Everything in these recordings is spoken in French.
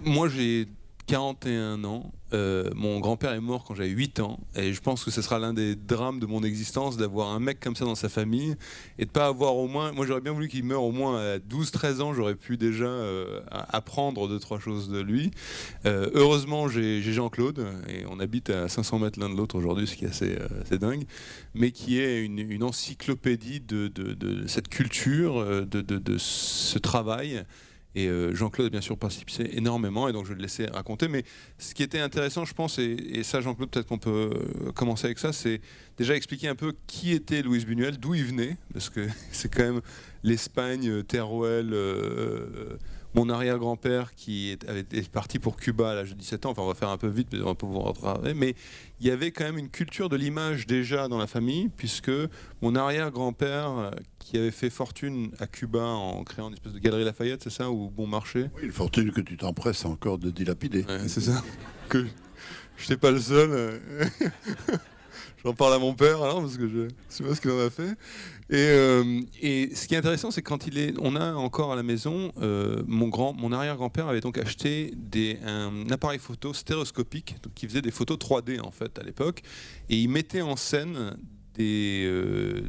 Moi, j'ai 41 ans. Mon grand-père est mort quand j'avais 8 ans. Et je pense que ce sera l'un des drames de mon existence d'avoir un mec comme ça dans sa famille et de pas avoir au moins. Moi, j'aurais bien voulu qu'il meure au moins à 12-13 ans. J'aurais pu déjà apprendre deux, trois choses de lui. Heureusement, j'ai Jean-Claude et on habite à 500 mètres l'un de l'autre aujourd'hui, ce qui est assez dingue. Mais qui est une encyclopédie de cette culture, de ce travail. Et Jean-Claude a bien sûr participé énormément, et donc je vais le laisser raconter. Mais ce qui était intéressant, je pense, et ça, Jean-Claude, peut-être qu'on peut commencer avec ça, c'est déjà expliquer un peu qui était Luis Buñuel, d'où il venait, parce que c'est quand même l'Espagne, Teruel, mon arrière-grand-père qui est parti pour Cuba à l'âge de 17 ans. Enfin, on va faire un peu vite, on va pas vous rattraper. Mais il y avait quand même une culture de l'image déjà dans la famille, puisque mon arrière-grand-père, qui avait fait fortune à Cuba en créant une espèce de galerie Lafayette, c'est ça, ou bon marché. Oui, une fortune que tu t'empresses encore de dilapider. Ouais, c'est ça. Que je n'étais pas le seul. J'en parle à mon père, alors, parce que je sais pas ce qu'il en a fait. Et ce qui est intéressant, c'est quand on a encore à la maison, mon arrière-grand-père avait donc acheté un appareil photo stéréoscopique, donc qui faisait des photos 3D en fait à l'époque, et il mettait en scène des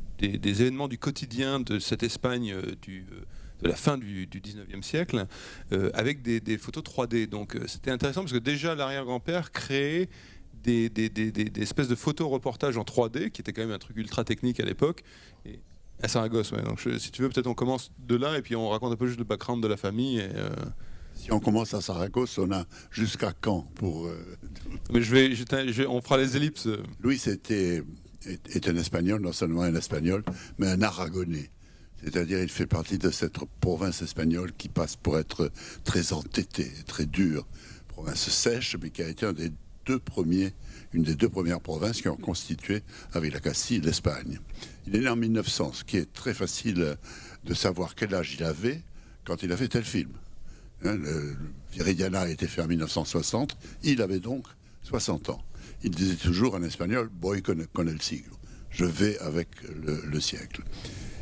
événements du quotidien de cette Espagne de la fin du 19e siècle, avec des photos 3D. Donc c'était intéressant parce que déjà l'arrière-grand-père créait des espèces de photos-reportages en 3D, qui était quand même un truc ultra technique à l'époque. Et à Saragosse, ouais. Donc si tu veux, peut-être on commence de là et puis on raconte un peu juste le background de la famille. Si on commence à Saragosse, on a jusqu'à quand pour... Mais on fera les ellipses. Louis est un Espagnol, non seulement un Espagnol, mais un Aragonais. C'est-à-dire il fait partie de cette province espagnole qui passe pour être très entêtée, très dure. Province sèche, mais qui a été une des deux premières provinces qui ont constitué, avec la Castille, l'Espagne. Il est né en 1900, ce qui est très facile de savoir quel âge il avait quand il a fait tel film. Le Viridiana a été fait en 1960, il avait donc 60 ans. Il disait toujours en espagnol « Voy con el siglo », je vais avec le siècle.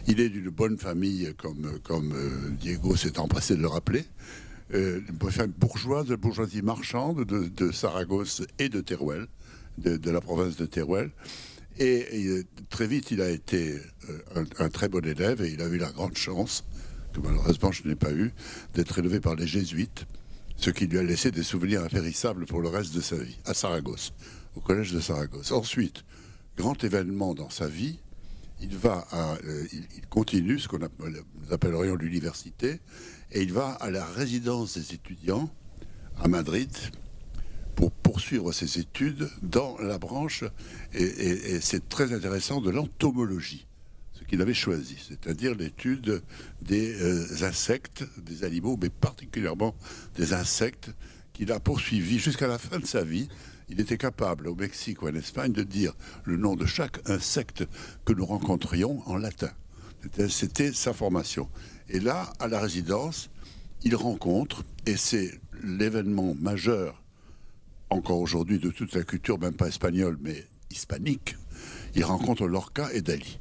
Il est d'une bonne famille, comme Diego s'est empressé de le rappeler, de bourgeoisie marchande de Saragosse et de Teruel, de la province de Teruel. Et très vite, il a été un très bon élève, et il a eu la grande chance, que malheureusement je n'ai pas eu, d'être élevé par les jésuites, ce qui lui a laissé des souvenirs impérissables pour le reste de sa vie, à Saragosse, au collège de Saragosse. Ensuite, grand événement dans sa vie, il continue ce nous appellerions l'université, et il va à la résidence des étudiants à Madrid pour poursuivre ses études dans la branche, et c'est très intéressant, de l'entomologie, ce qu'il avait choisi, c'est-à-dire l'étude des insectes, des animaux, mais particulièrement des insectes, qu'il a poursuivi jusqu'à la fin de sa vie. Il était capable, au Mexique ou en Espagne, de dire le nom de chaque insecte que nous rencontrions en latin. C'était sa formation. Et là, à la résidence, il rencontre, et c'est l'événement majeur, encore aujourd'hui, de toute la culture, même pas espagnole, mais hispanique, il rencontre Lorca et Dali.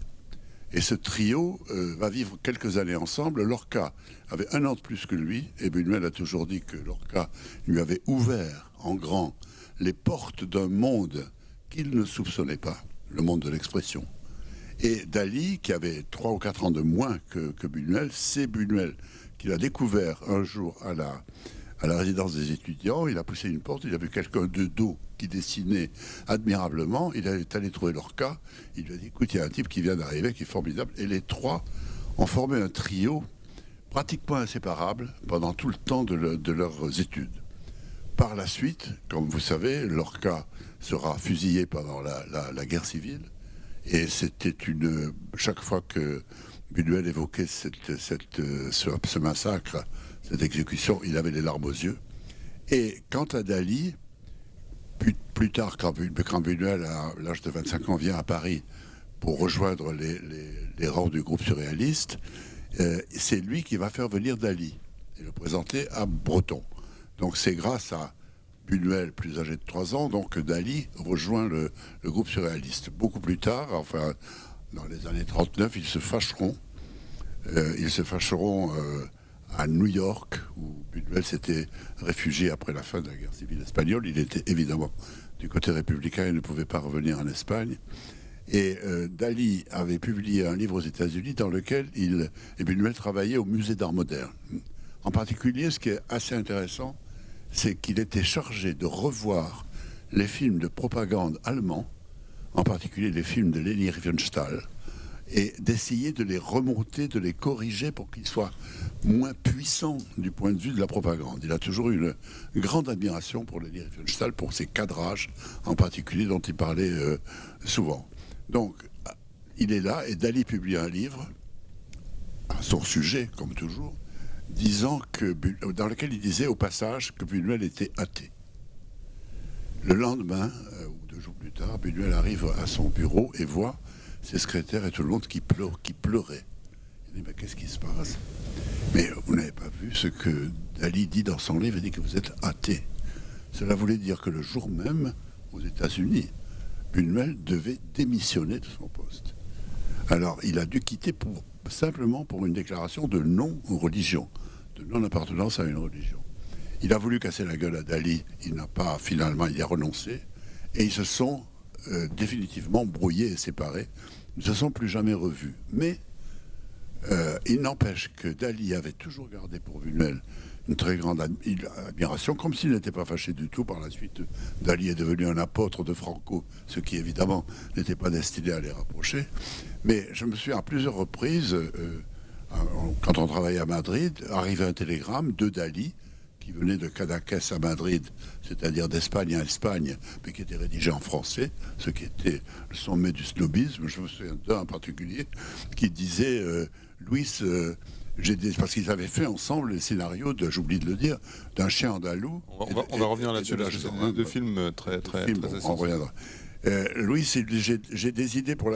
Et ce trio va vivre quelques années ensemble. Lorca avait 1 an de plus que lui, et Buñuel a toujours dit que Lorca lui avait ouvert en grand les portes d'un monde qu'il ne soupçonnait pas, le monde de l'expression. Et Dali, qui avait 3 ou 4 ans de moins que Buñuel, c'est Buñuel qu'il a découvert un jour à la résidence des étudiants. Il a poussé une porte, il a vu quelqu'un de dos qui dessinait admirablement. Il est allé trouver Lorca, il lui a dit « Écoute, il y a un type qui vient d'arriver, qui est formidable ». Et les trois ont formé un trio pratiquement inséparable pendant tout le temps de leurs études. Par la suite, comme vous savez, Lorca sera fusillé pendant la guerre civile. Et c'était chaque fois que Buñuel évoquait ce massacre, cette exécution, il avait les larmes aux yeux. Et quant à Dali, plus tard, quand Buñuel, à l'âge de 25 ans, vient à Paris pour rejoindre les rangs du groupe surréaliste, c'est lui qui va faire venir Dali et le présenter à Breton. Donc c'est grâce à Buñuel, plus âgé de 3 ans, donc Dali rejoint le groupe surréaliste. Beaucoup plus tard, enfin dans les années 39, ils se fâcheront à New York, où Buñuel s'était réfugié après la fin de la guerre civile espagnole. Il était évidemment du côté républicain, il ne pouvait pas revenir en Espagne. Et Dali avait publié un livre aux États-Unis dans lequel Buñuel travaillait au musée d'art moderne. En particulier, ce qui est assez intéressant, c'est qu'il était chargé de revoir les films de propagande allemands, en particulier les films de Leni Riefenstahl, et d'essayer de les remonter, de les corriger pour qu'ils soient moins puissants du point de vue de la propagande. Il a toujours eu une grande admiration pour Leni Riefenstahl, pour ses cadrages, en particulier, dont il parlait souvent. Donc, il est là, et Dali publie un livre, à son sujet, comme toujours, dans lequel il disait au passage que Buñuel était athée. Le lendemain, ou 2 jours plus tard, Buñuel arrive à son bureau et voit ses secrétaires et tout le monde qui pleuraient. Il dit, mais qu'est-ce qui se passe? Mais vous n'avez pas vu ce que Dali dit dans son livre, il dit que vous êtes athée. Cela voulait dire que le jour même, aux États-Unis, Buñuel devait démissionner de son poste. Alors, il a dû quitter simplement pour une déclaration de non-religion, de non-appartenance à une religion. Il a voulu casser la gueule à Dali, il y a renoncé, et ils se sont définitivement brouillés et séparés. Ils ne se sont plus jamais revus. Mais il n'empêche que Dali avait toujours gardé pour Buñuel une très grande admiration, comme s'il n'était pas fâché du tout. Par la suite, Dali est devenu un apôtre de Franco, ce qui évidemment n'était pas destiné à les rapprocher. Mais je me suis à plusieurs reprises, quand on travaillait à Madrid, arrivé un télégramme de Dali, qui venait de Cadaqués à Madrid, c'est-à-dire d'Espagne à Espagne, mais qui était rédigé en français, ce qui était le sommet du snobisme. Je me souviens d'un en particulier qui disait Luis, parce qu'ils avaient fait ensemble les scénarios j'oublie de le dire, d'un chien andalou. On va revenir là-dessus, parce que c'est 2 films très on reviendra. Luis, j'ai des idées pour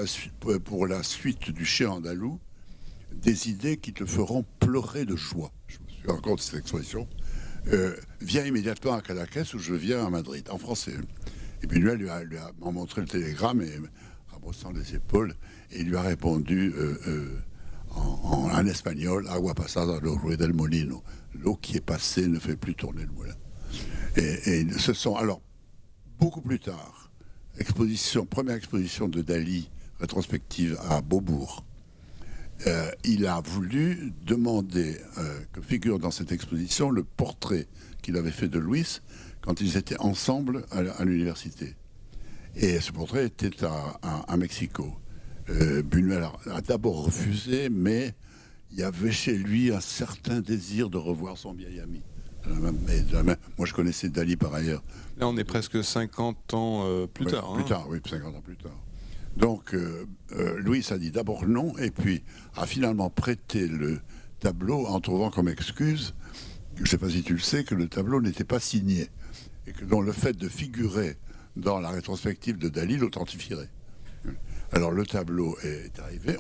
la suite du chien andalou, des idées qui te feront pleurer de joie. Je me souviens encore de cette expression. Viens immédiatement à Cadaqués où je viens à Madrid, en français. Et puis lui a montré le télégramme et en brossant les épaules, et il lui a répondu en espagnol, agua pasada no rueda el molino. L'eau qui est passée ne fait plus tourner le moulin. Et ce sont alors beaucoup plus tard, première exposition de Dali rétrospective à Beaubourg. Il a voulu demander que figure dans cette exposition le portrait qu'il avait fait de Luis quand ils étaient ensemble à l'université. Et ce portrait était à Mexico. Buñuel a d'abord refusé, mais il y avait chez lui un certain désir de revoir son vieil ami. Moi, je connaissais Dali par ailleurs. Là, on est presque 50 ans plus tard. Plus tard, oui, 50 ans plus tard. Donc, Luis a dit d'abord non, et puis a finalement prêté le tableau en trouvant comme excuse, je ne sais pas si tu le sais, que le tableau n'était pas signé, et que donc le fait de figurer dans la rétrospective de Dali l'authentifierait. Alors le tableau est arrivé,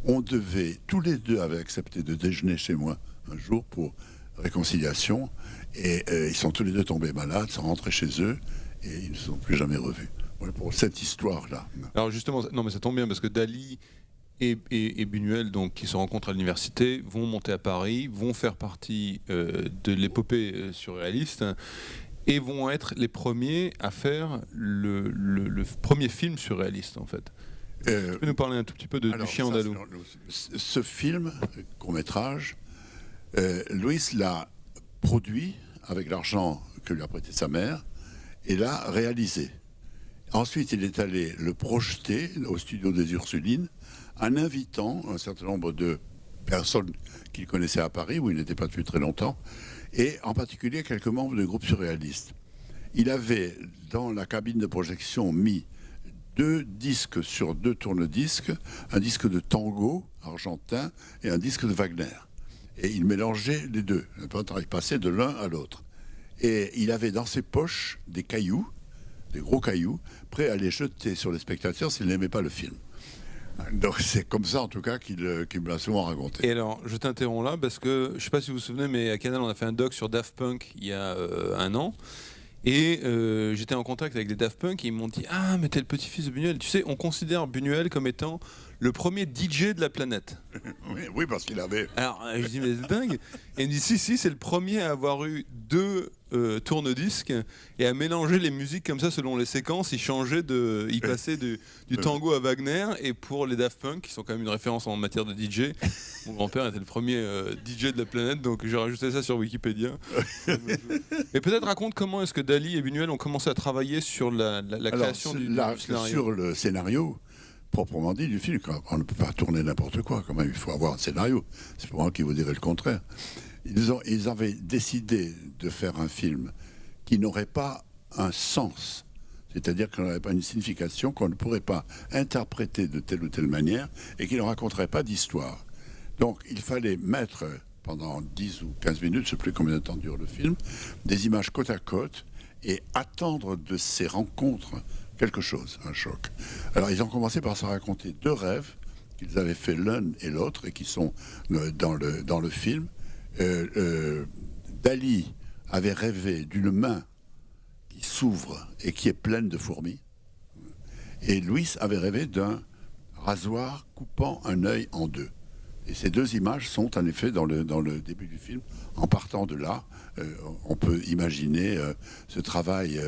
on devait, tous les deux avaient accepté de déjeuner chez moi un jour pour réconciliation, et ils sont tous les deux tombés malades, sont rentrés chez eux, et ils ne se sont plus jamais revus. Voilà pour cette histoire-là. Alors justement, non mais ça tombe bien parce que Dali et Buñuel, donc, qui se rencontrent à l'université, vont monter à Paris, vont faire partie de l'épopée surréaliste et vont être les premiers à faire le premier film surréaliste en fait. Tu peux nous parler un tout petit peu du chien andalou? Ce film, court-métrage, Luis l'a produit avec l'argent que lui a prêté sa mère et l'a réalisé. Ensuite, il est allé le projeter au studio des Ursulines en invitant un certain nombre de personnes qu'il connaissait à Paris, où il n'était pas depuis très longtemps, et en particulier quelques membres du groupe surréaliste. Il avait, dans la cabine de projection, mis 2 disques sur 2 tourne-disques, un disque de tango argentin et un disque de Wagner. Et il mélangeait les deux. Il passait de l'un à l'autre. Et il avait dans ses poches des cailloux, des gros cailloux, prêts à les jeter sur les spectateurs s'ils n'aimaient pas le film. Donc c'est comme ça en tout cas qu'il me l'a souvent raconté. Et alors, je t'interromps là parce que, je ne sais pas si vous vous souvenez, mais à Canal on a fait un doc sur Daft Punk il y a 1 an. Et j'étais en contact avec des Daft Punk et ils m'ont dit « Ah, mais t'es le petit-fils de Buñuel. Tu sais, on considère Buñuel comme étant le premier DJ de la planète. » Oui, parce qu'il avait... Alors, je dis « Mais c'est dingue !» Et il me dit « Si, c'est le premier à avoir eu 2 tourne-disques et à mélanger les musiques comme ça selon les séquences. Il passait du tango à Wagner. Et pour les Daft Punk, qui sont quand même une référence en matière de DJ, mon grand-père était le premier DJ de la planète, donc j'ai rajouté ça sur Wikipédia. Et peut-être raconte comment est-ce que Dali et Buñuel ont commencé à travailler sur la création du scénario. Sur le scénario, proprement dit, du film, on ne peut pas tourner n'importe quoi, quand même, il faut avoir un scénario. C'est pour moi qui vous dirais le contraire. Ils avaient décidé de faire un film qui n'aurait pas un sens, c'est-à-dire qu'il n'aurait pas une signification, qu'on ne pourrait pas interpréter de telle ou telle manière et qui ne raconterait pas d'histoire. Donc il fallait mettre pendant 10 ou 15 minutes, je ne sais plus combien de temps dure le film, des images côte à côte et attendre de ces rencontres quelque chose, un choc. Alors ils ont commencé par se raconter 2 rêves qu'ils avaient fait l'un et l'autre et qui sont dans le film. Dali avait rêvé d'une main qui s'ouvre et qui est pleine de fourmis. Et Louis avait rêvé d'un rasoir coupant un œil en 2. Et ces 2 images sont en effet dans le début du film. En partant de là, on peut imaginer ce travail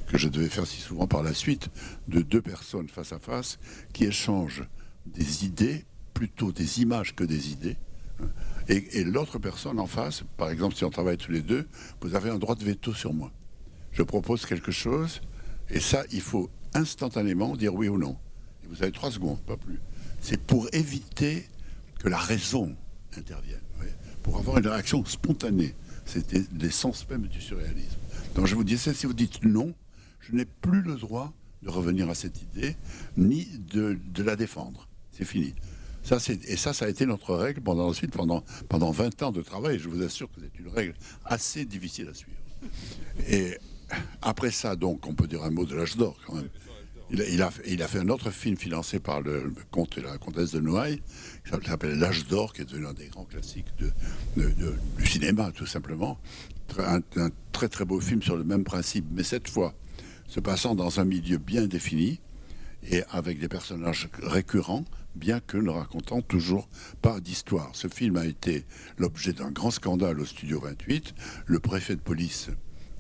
que je devais faire si souvent par la suite, de 2 personnes face à face qui échangent des idées, plutôt des images que des idées. Et l'autre personne en face, par exemple, si on travaille tous les 2, vous avez un droit de veto sur moi. Je propose quelque chose, et ça, il faut instantanément dire oui ou non. Et vous avez 3 secondes, pas plus. C'est pour éviter que la raison intervienne, pour avoir une réaction spontanée. C'était l'essence même du surréalisme. Donc je vous dis, si vous dites non, je n'ai plus le droit de revenir à cette idée, ni de la défendre. C'est fini. Ça a été notre règle pendant 20 ans de travail. Et je vous assure que c'est une règle assez difficile à suivre. Et après ça, donc, on peut dire un mot de l'âge d'or quand même. Il a fait un autre film financé par le comte et la comtesse de Noailles, qui s'appelle L'âge d'or, qui est devenu un des grands classiques du cinéma, tout simplement. Un très très beau film sur le même principe, mais cette fois se passant dans un milieu bien défini et avec des personnages récurrents, bien que ne racontant toujours pas d'histoire. Ce film a été l'objet d'un grand scandale au Studio 28. Le préfet de police,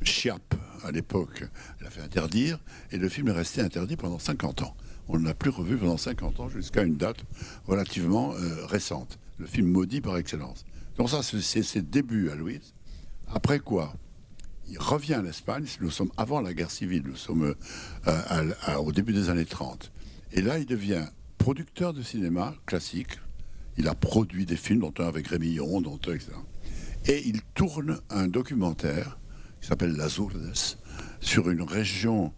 Chiappe, à l'époque, l'a fait interdire, et le film est resté interdit pendant 50 ans. On ne l'a plus revu pendant 50 ans, jusqu'à une date relativement récente. Le film maudit par excellence. Donc ça, c'est ses débuts à Louise. Après quoi, il revient en Espagne. Nous sommes avant la guerre civile, nous sommes au début des années 30. Et là, il devient producteur de cinéma classique. Il a produit des films, dont un avec Rémillon, dont un, etc. Et il tourne un documentaire qui s'appelle Las Urdes, sur une région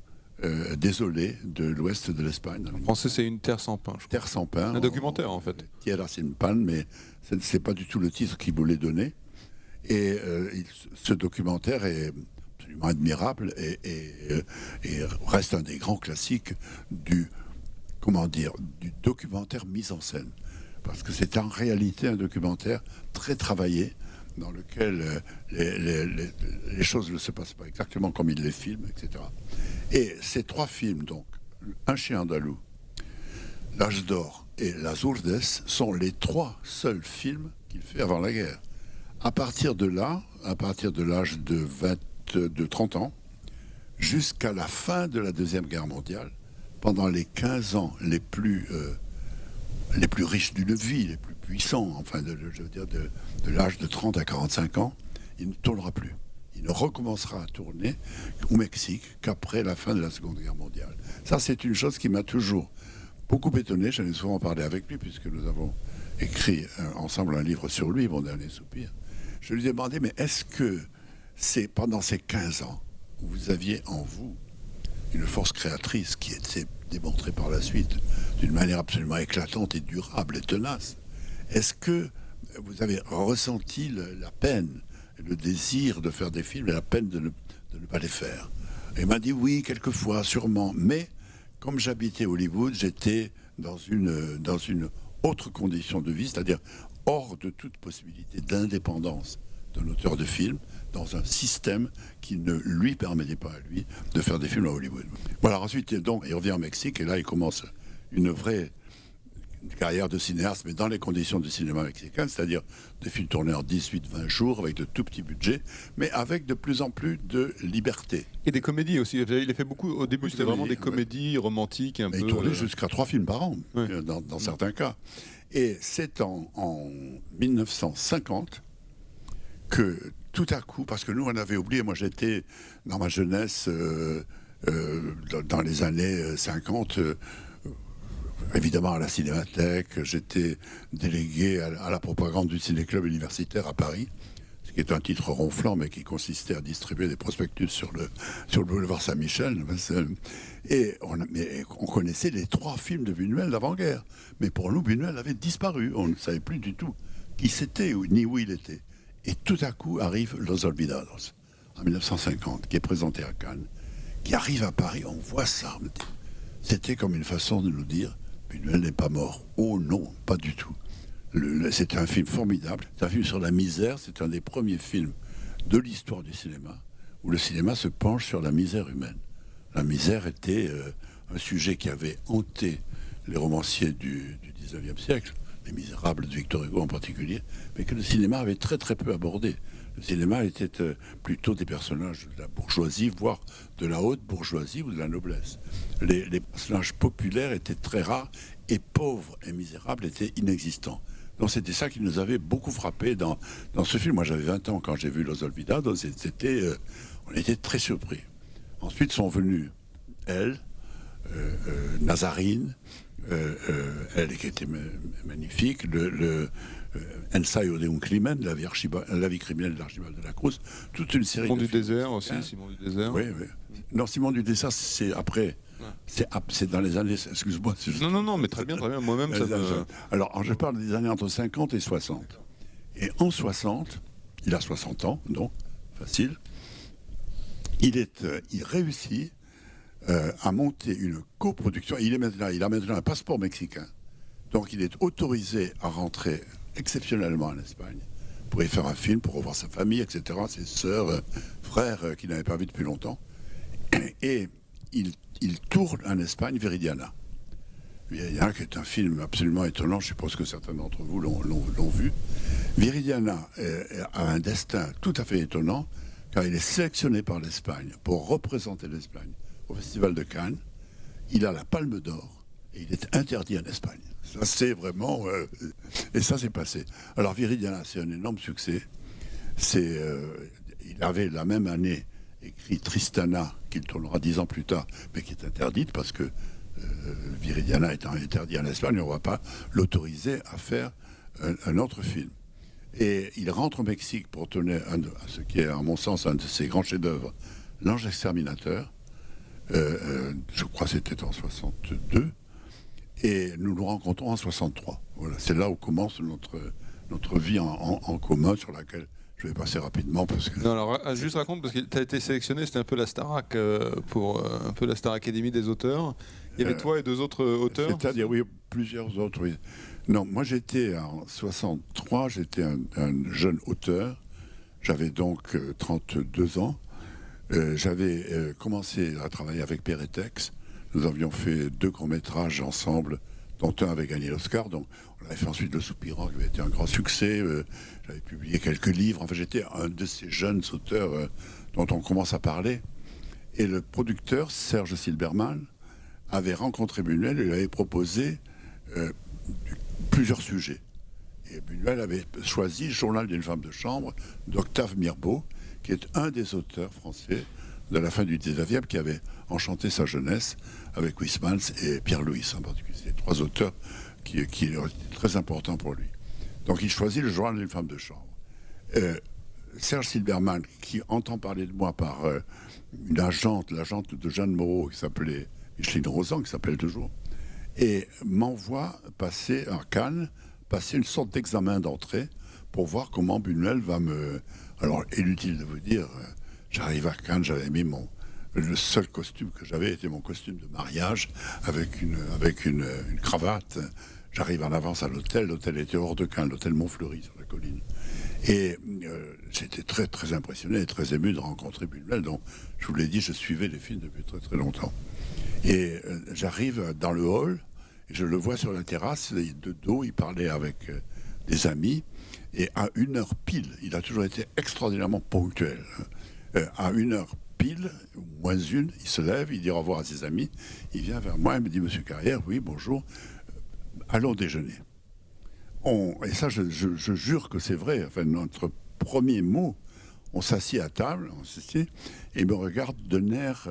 désolée de l'ouest de l'Espagne. En français, c'est Une terre sans pain. Je crois. Terre sans pain. Un documentaire, en fait. Tierra sin pan, mais c'est pas du tout le titre qu'il voulait donner. Et ce documentaire est absolument admirable et reste un des grands classiques du documentaire mis en scène. Parce que c'est en réalité un documentaire très travaillé, dans lequel les choses ne se passent pas exactement comme il les filme, etc. Et ces 3 films, donc, Un chien andalou, L'âge d'or et Las Urdes, sont les 3 seuls films qu'il fait avant la guerre. À partir de là, à partir de l'âge de 30 ans, jusqu'à la fin de la Deuxième Guerre mondiale, pendant les 15 ans les plus riches d'une vie, les plus puissants, enfin, je veux dire, de l'âge de 30 à 45 ans, il ne tournera plus. Il ne recommencera à tourner au Mexique qu'après la fin de la Seconde Guerre mondiale. Ça, c'est une chose qui m'a toujours beaucoup étonné. J'en ai souvent parlé avec lui, puisque nous avons écrit ensemble un livre sur lui, Mon dernier soupir. Je lui ai demandé, mais est-ce que c'est pendant ces 15 ans où vous aviez en vous une force créatrice qui était démontrée par la suite d'une manière absolument éclatante et durable et tenace, est-ce que vous avez ressenti la peine, le désir de faire des films et la peine de ne pas les faire? Et il m'a dit oui, quelquefois, sûrement, mais comme j'habitais Hollywood, j'étais dans une autre condition de vie, c'est-à-dire hors de toute possibilité d'indépendance d'un auteur de film, dans un système qui ne lui permettait pas à lui de faire des films à Hollywood. Voilà, ensuite, donc, il revient au Mexique et là, il commence une vraie carrière de cinéaste, mais dans les conditions du cinéma mexicain, c'est-à-dire des films tournés en 18-20 jours, avec de tout petits budgets, mais avec de plus en plus de liberté. Et des comédies aussi. Il a fait beaucoup. Au début, c'était vraiment des comédies romantiques un peu. Il tournait jusqu'à 3 films par an, dans certains cas. Et c'est en 1950 que tout à coup, parce que nous on avait oublié, moi j'étais dans ma jeunesse, dans les années 50, évidemment à la Cinémathèque, j'étais délégué à la propagande du Ciné-Club universitaire à Paris, ce qui est un titre ronflant, mais qui consistait à distribuer des prospectus sur le boulevard Saint-Michel. Et on connaissait les 3 films de Buñuel d'avant-guerre. Mais pour nous, Buñuel avait disparu. On ne savait plus du tout qui c'était, ni où il était. Et tout à coup arrive Los Olvidados, en 1950, qui est présenté à Cannes, qui arrive à Paris. On voit ça. C'était comme une façon de nous dire, Buñuel n'est pas mort. Oh non, pas du tout. C'était un film formidable. C'est un film sur la misère. C'est un des premiers films de l'histoire du cinéma où le cinéma se penche sur la misère humaine. La misère était un sujet qui avait hanté les romanciers du 19e siècle, Les Misérables de Victor Hugo en particulier, mais que le cinéma avait très très peu abordé. Le cinéma était plutôt des personnages de la bourgeoisie, voire de la haute bourgeoisie ou de la noblesse. Les personnages populaires étaient très rares et pauvres et misérables étaient inexistants. Donc c'était ça qui nous avait beaucoup frappé dans ce film. Moi j'avais 20 ans quand j'ai vu Los Olvidados et on était très surpris. Ensuite sont venues elle, Nazarine, elle qui était magnifique, le Ensayo de un crimen, la vie criminelle d'Archibald de la Cruz, toute une série Simon de du films. désert aussi, Simon du désert. Oui, oui. Non, Simon du désert, c'est après. C'est dans les années. Excuse-moi. Non, mais très bien. Moi-même, ça me... Alors, je parle des années entre 50 et 60. Et en 60, il a 60 ans, donc, facile. Il réussit à monter une coproduction. Il a maintenant un passeport mexicain. Donc, il est autorisé à rentrer exceptionnellement en Espagne pour y faire un film, pour revoir sa famille, etc., ses sœurs, frères qu'il n'avait pas vus depuis longtemps. Et il tourne en Espagne Viridiana. Viridiana, qui est un film absolument étonnant, je suppose que certains d'entre vous l'ont vu. Viridiana a un destin tout à fait étonnant, car il est sélectionné par l'Espagne pour représenter l'Espagne au Festival de Cannes. Il a la Palme d'Or et il est interdit en Espagne. Ça, c'est vraiment... et ça, c'est passé. Alors, Viridiana, c'est un énorme succès. Il avait la même année écrit Tristana, qu'il tournera 10 ans plus tard, mais qui est interdite parce que Viridiana étant interdit en Espagne, on ne va pas l'autoriser à faire un autre film. Et il rentre au Mexique pour tourner ce qui est, à mon sens, un de ses grands chefs-d'œuvre, L'Ange Exterminateur. Je crois que c'était en 62. Et nous nous rencontrons en 63. Voilà, c'est là où commence notre vie en commun, sur laquelle je vais passer rapidement parce que... Non, alors juste raconte, parce que tu as été sélectionné, c'était un peu la Starac pour un peu la Star Academy des auteurs. Il y avait toi et 2 autres auteurs. C'est-à-dire, oui, plusieurs autres, oui. Non, moi j'étais en 63, j'étais un jeune auteur. J'avais donc 32 ans. J'avais commencé à travailler avec Pérétex. Nous avions fait 2 courts-métrages ensemble, dont un avait gagné l'Oscar. Donc, on avait fait ensuite Le Soupirant, qui avait été un grand succès. J'avais publié quelques livres. Enfin, j'étais un de ces jeunes auteurs dont on commence à parler. Et le producteur, Serge Silberman, avait rencontré Buñuel et lui avait proposé plusieurs sujets. Et Buñuel avait choisi Le Journal d'une femme de chambre d'Octave Mirbeau, qui est un des auteurs français de la fin du 19e, qui avait enchanté sa jeunesse avec Huysmans et Pierre-Louis en particulier. C'est 3 auteurs qui étaient très importants pour lui. Donc il choisit Le Journal d'une femme de chambre. Serge Silberman, qui entend parler de moi par l'agente de Jeanne Moreau, qui s'appelait Micheline Rosan, qui s'appelle toujours, et m'envoie passer à Cannes, passer une sorte d'examen d'entrée pour voir comment Buñuel va me... Alors, inutile de vous dire, j'arrive à Cannes, j'avais mis le seul costume que j'avais était mon costume de mariage avec une cravate. J'arrive en avance à l'hôtel. L'hôtel était hors de Cannes, l'hôtel Montfleury sur la colline. Et j'étais très, très impressionné et très ému de rencontrer Buñuel. Donc, je vous l'ai dit, je suivais les films depuis très, très longtemps. Et j'arrive dans le hall, et je le vois sur la terrasse, de dos, il parlait avec des amis. Et à 1h pile, il a toujours été extraordinairement ponctuel. À 1h pile, moins une, il se lève, il dit au revoir à ses amis. Il vient vers moi, il me dit, Monsieur Carrière, oui, bonjour, allons déjeuner. Et ça, je jure que c'est vrai. Enfin, notre premier mot, on s'assied à table, et il me regarde d'un air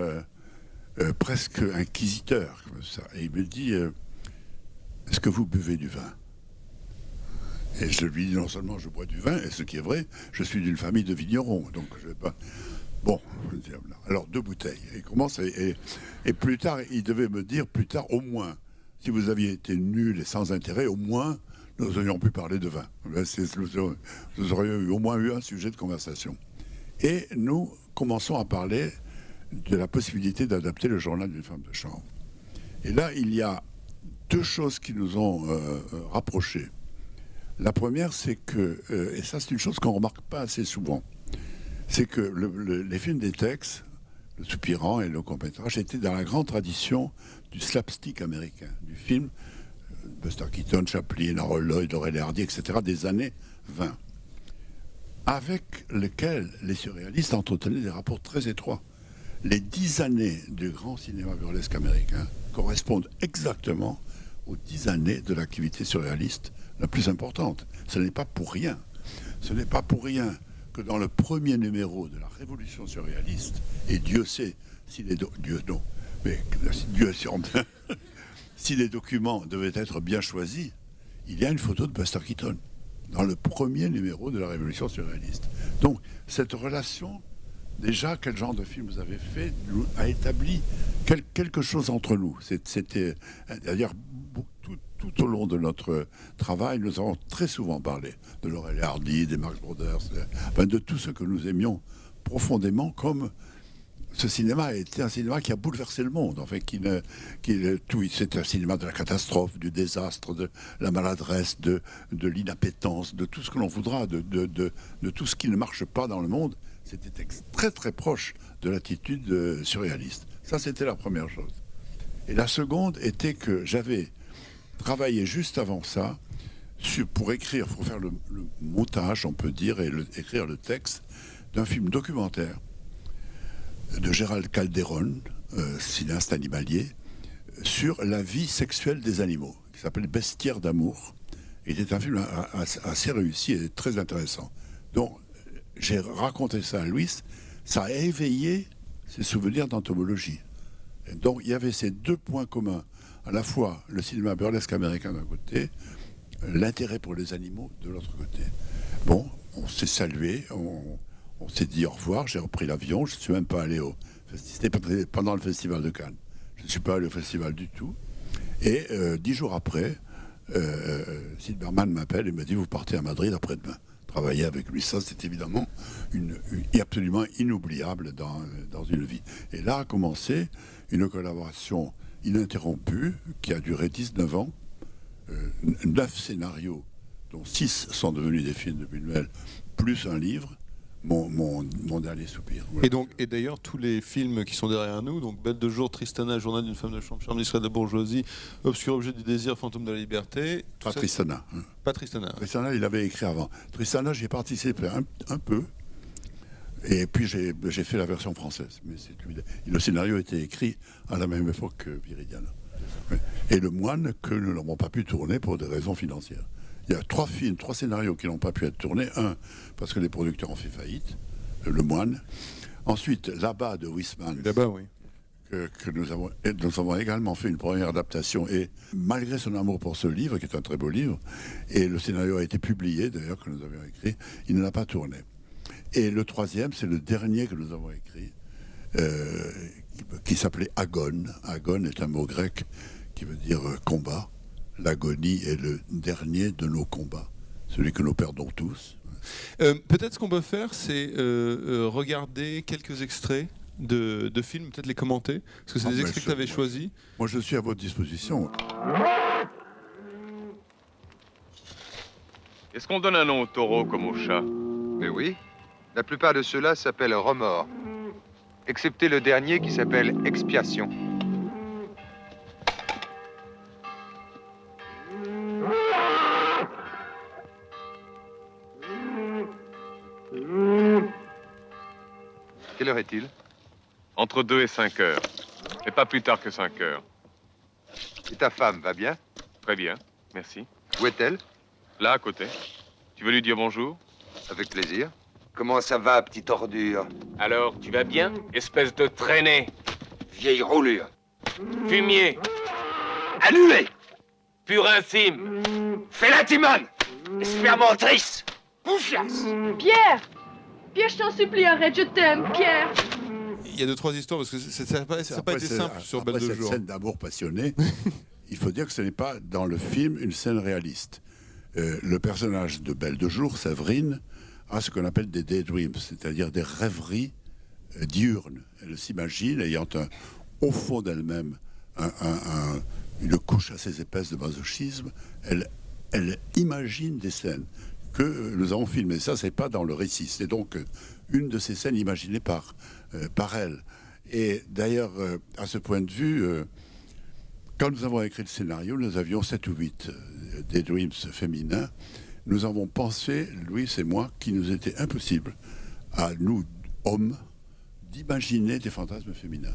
presque inquisiteur, comme ça. Et il me dit, est-ce que vous buvez du vin? Et je lui dis, non seulement je bois du vin, et ce qui est vrai, je suis d'une famille de vignerons, donc je vais pas... Bon, alors 2 bouteilles. Il commence et plus tard, il devait me dire, plus tard, au moins, si vous aviez été nul et sans intérêt, au moins, nous aurions pu parler de vin. Nous aurions au moins eu un sujet de conversation. Et nous commençons à parler de la possibilité d'adapter le journal d'une femme de chambre. Et là, il y a 2 choses qui nous ont rapprochés. La première, c'est que, et ça c'est une chose qu'on ne remarque pas assez souvent, c'est que les films des Tex, Le Soupirant et Le Court-Métrage, étaient dans la grande tradition du slapstick américain, du film Buster Keaton, Chaplin, Harold Lloyd, Laurel et Hardy, etc., des années 20, avec lesquels les surréalistes entretenaient des rapports très étroits. Les 10 années du grand cinéma burlesque américain correspondent exactement aux 10 années de l'activité surréaliste la plus importante. Ce n'est pas pour rien. Ce n'est pas pour rien que dans le premier numéro de la Révolution surréaliste, et Dieu sait si les si les documents devaient être bien choisis, il y a une photo de Buster Keaton dans le premier numéro de la Révolution surréaliste. Donc cette relation, déjà, quel genre de film vous avez fait, a établi quelque chose entre nous. C'était, d'ailleurs, tout au long de notre travail, nous avons très souvent parlé de Laurel et Hardy, des Marx Brothers, enfin, de tout ce que nous aimions profondément, comme ce cinéma a été un cinéma qui a bouleversé le monde. En fait, c'est un cinéma de la catastrophe, du désastre, de la maladresse, de l'inappétence, de tout ce que l'on voudra, de tout ce qui ne marche pas dans le monde. C'était très très proche de l'attitude surréaliste. Ça, c'était la première chose. Et la seconde était que j'avais travaillé juste avant ça pour faire le montage, on peut dire, et écrire le texte d'un film documentaire de Gérald Calderon, cinéaste animalier, sur la vie sexuelle des animaux, qui s'appelle Bestiaire d'amour. Il était un film assez réussi et très intéressant. Donc, j'ai raconté ça à Louis, ça a éveillé ses souvenirs d'entomologie. Et donc, il y avait ces 2 points communs, à la fois le cinéma burlesque américain d'un côté, l'intérêt pour les animaux de l'autre côté. Bon, on s'est salué, on s'est dit au revoir, j'ai repris l'avion, je ne suis même pas allé c'était pendant le festival de Cannes. Je ne suis pas allé au festival du tout. Et 10 jours après, Sid Berman m'appelle et me dit, vous partez à Madrid après-demain. Travailler avec lui, ça c'est évidemment absolument inoubliable dans une vie. Et là a commencé une collaboration ininterrompue qui a duré 19 ans, 9 scénarios, dont 6 sont devenus des films de Buñuel, plus un livre, mon dernier soupir. Voilà. Et d'ailleurs, tous les films qui sont derrière nous, donc Belle de jour, Tristana, Journal d'une femme de chambre, Charme discrète de la bourgeoisie, Obscur objet du désir, Fantôme de la liberté. Tristana. Pas Tristana. Tristana, il avait écrit avant. Tristana, j'y ai participé un peu. Et puis j'ai fait la version française. Mais le scénario a été écrit à la même époque que Viridiana. Et Le Moine, que nous n'avons pas pu tourner pour des raisons financières. Il y a 3 scénarios qui n'ont pas pu être tournés. Un, parce que les producteurs ont fait faillite, Le Moine. Ensuite, Là-bas de Huysmans. Là-bas, oui. Que nous avons également fait une première adaptation. Et malgré son amour pour ce livre, qui est un très beau livre, et le scénario a été publié, d'ailleurs, que nous avions écrit, il ne l'a pas tourné. Et le 3e, c'est le dernier que nous avons écrit, qui s'appelait Agone. Agone est un mot grec qui veut dire combat. L'agonie est le dernier de nos combats, celui que nous perdons tous. Peut-être ce qu'on peut faire, c'est regarder quelques extraits de films, peut-être les commenter, parce que c'est des extraits que tu avais choisis. Moi, je suis à votre disposition. Est-ce qu'on donne un nom au taureau comme au chat? Mais oui, la plupart de ceux-là s'appellent remords, excepté le dernier qui s'appelle expiation. Quelle heure est-il? Entre 2 et 5 heures. Mais pas plus tard que 5 heures. Et ta femme va bien? Très bien, merci. Où est-elle? Là, à côté. Tu veux lui dire bonjour? Avec plaisir. Comment ça va, petite ordure? Alors, tu vas bien, espèce de traînée? Vieille roulure. Fumier, Annulé. purin-cime, Fais la timone. Expérimentrice. Confiance. Pierre! Pierre, je t'en supplie, arrête, je t'aime, Pierre! Il y a 2-3 histoires parce que ça n'a pas été simple sur Belle de cette jour. scène d'amour passionné, il faut dire que ce n'est pas dans le film une scène réaliste. Le personnage de Belle de jour, Séverine, a ce qu'on appelle des daydreams, c'est-à-dire des rêveries diurnes. Elle s'imagine ayant au fond d'elle-même une couche assez épaisse de masochisme. Elle imagine des scènes que nous avons filmées. Ça, c'est pas dans le récit. C'est donc une de ces scènes imaginées par elle. Et d'ailleurs, à ce point de vue, quand nous avons écrit le scénario, nous avions 7 ou 8 daydreams féminins. Nous avons pensé, Louis et moi, qu'il nous était impossible, à nous, hommes, d'imaginer des fantasmes féminins.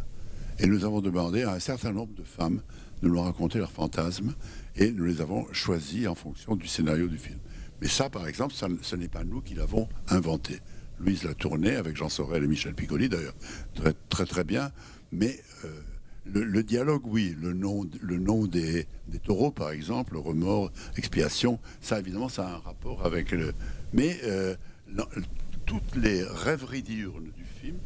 Et nous avons demandé à un certain nombre de femmes de nous raconter leurs fantasmes, et nous les avons choisis en fonction du scénario du film. Mais ça, par exemple, ce n'est pas nous qui l'avons inventé. Louise l'a tourné avec Jean Sorel et Michel Piccoli, d'ailleurs, très, très, très bien. Mais le dialogue, oui, le nom des taureaux, par exemple, remords, expiation, ça, évidemment, ça a un rapport avec le... Mais toutes les rêveries diurnes du film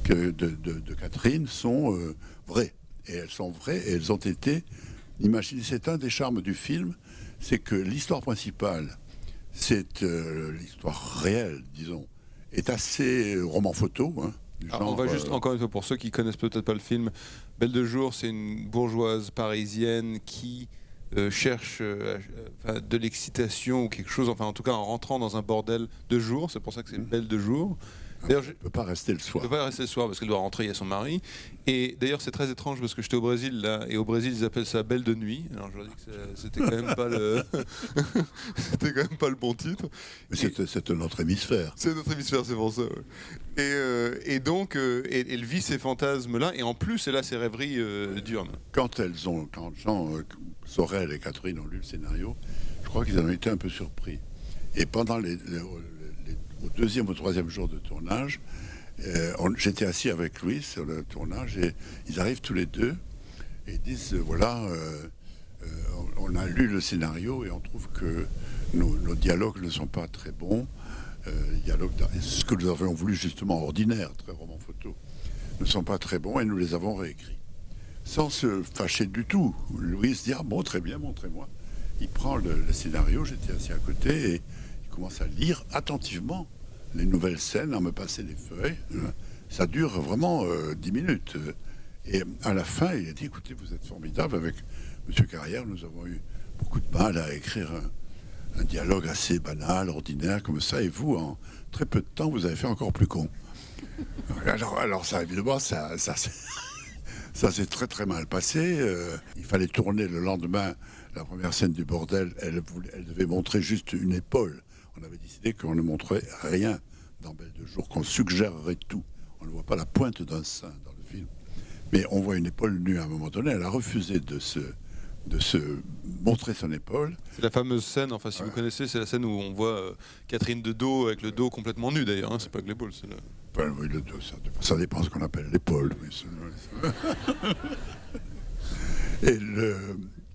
de Catherine sont vraies. Et elles sont vraies et elles ont été imaginées. C'est un des charmes du film, c'est que l'histoire principale, c'est l'histoire réelle, disons, est assez roman photo. Hein, On va juste, encore une fois, pour ceux qui connaissent peut-être pas le film, Belle de jour, c'est une bourgeoise parisienne qui cherche de l'excitation ou quelque chose, enfin en tout cas en rentrant dans un bordel de jour, c'est pour ça que c'est Belle de jour. D'ailleurs, elle ne peut pas rester le soir. Elle ne peut pas rester le soir parce qu'elle doit rentrer, il y a son mari. Et d'ailleurs, c'est très étrange parce que j'étais au Brésil là, et au Brésil, ils appellent ça Belle de nuit. Alors je leur dis que c'était quand même pas le, c'était quand même pas le bon titre. Mais c'est notre hémisphère. C'est notre hémisphère, c'est pour ça. Ouais. Et donc, elle vit ces fantasmes-là, et en plus, elle a ses rêveries diurnes. Quand Jean Sorel et Catherine ont lu le scénario, je crois qu'ils en ont été un peu surpris. Et pendant au deuxième ou troisième jour de tournage, j'étais assis avec Louis sur le tournage et ils arrivent tous les deux et disent voilà, on a lu le scénario et on trouve que nos dialogues ne sont pas très bons. Ce que nous avions voulu justement ordinaire, très roman photo, ne sont pas très bons et nous les avons réécrits. Sans se fâcher du tout. Louis dit ah bon, très bien, montrez-moi. Il prend le scénario, j'étais assis à côté et commence à lire attentivement les nouvelles scènes, à me passer les feuilles. Ça dure vraiment 10 minutes. Et à la fin, il a dit, écoutez, vous êtes formidable. Avec M. Carrière, nous avons eu beaucoup de mal à écrire un dialogue assez banal, ordinaire, comme ça. Et vous, en très peu de temps, vous avez fait encore plus con. Alors ça, évidemment, ça s'est très très mal passé. Il fallait tourner le lendemain la première scène du bordel. Elle devait montrer juste une épaule. On avait décidé qu'on ne montrait rien dans Belle de jour, qu'on suggérerait tout. On ne voit pas la pointe d'un sein dans le film. Mais on voit une épaule nue à un moment donné. Elle a refusé de se montrer son épaule. C'est la fameuse scène, enfin si vous connaissez, c'est la scène où on voit Catherine de dos, avec le dos complètement nu d'ailleurs. Hein, c'est pas que l'épaule, c'est le... Enfin, oui, le dos, ça dépend de ce qu'on appelle l'épaule.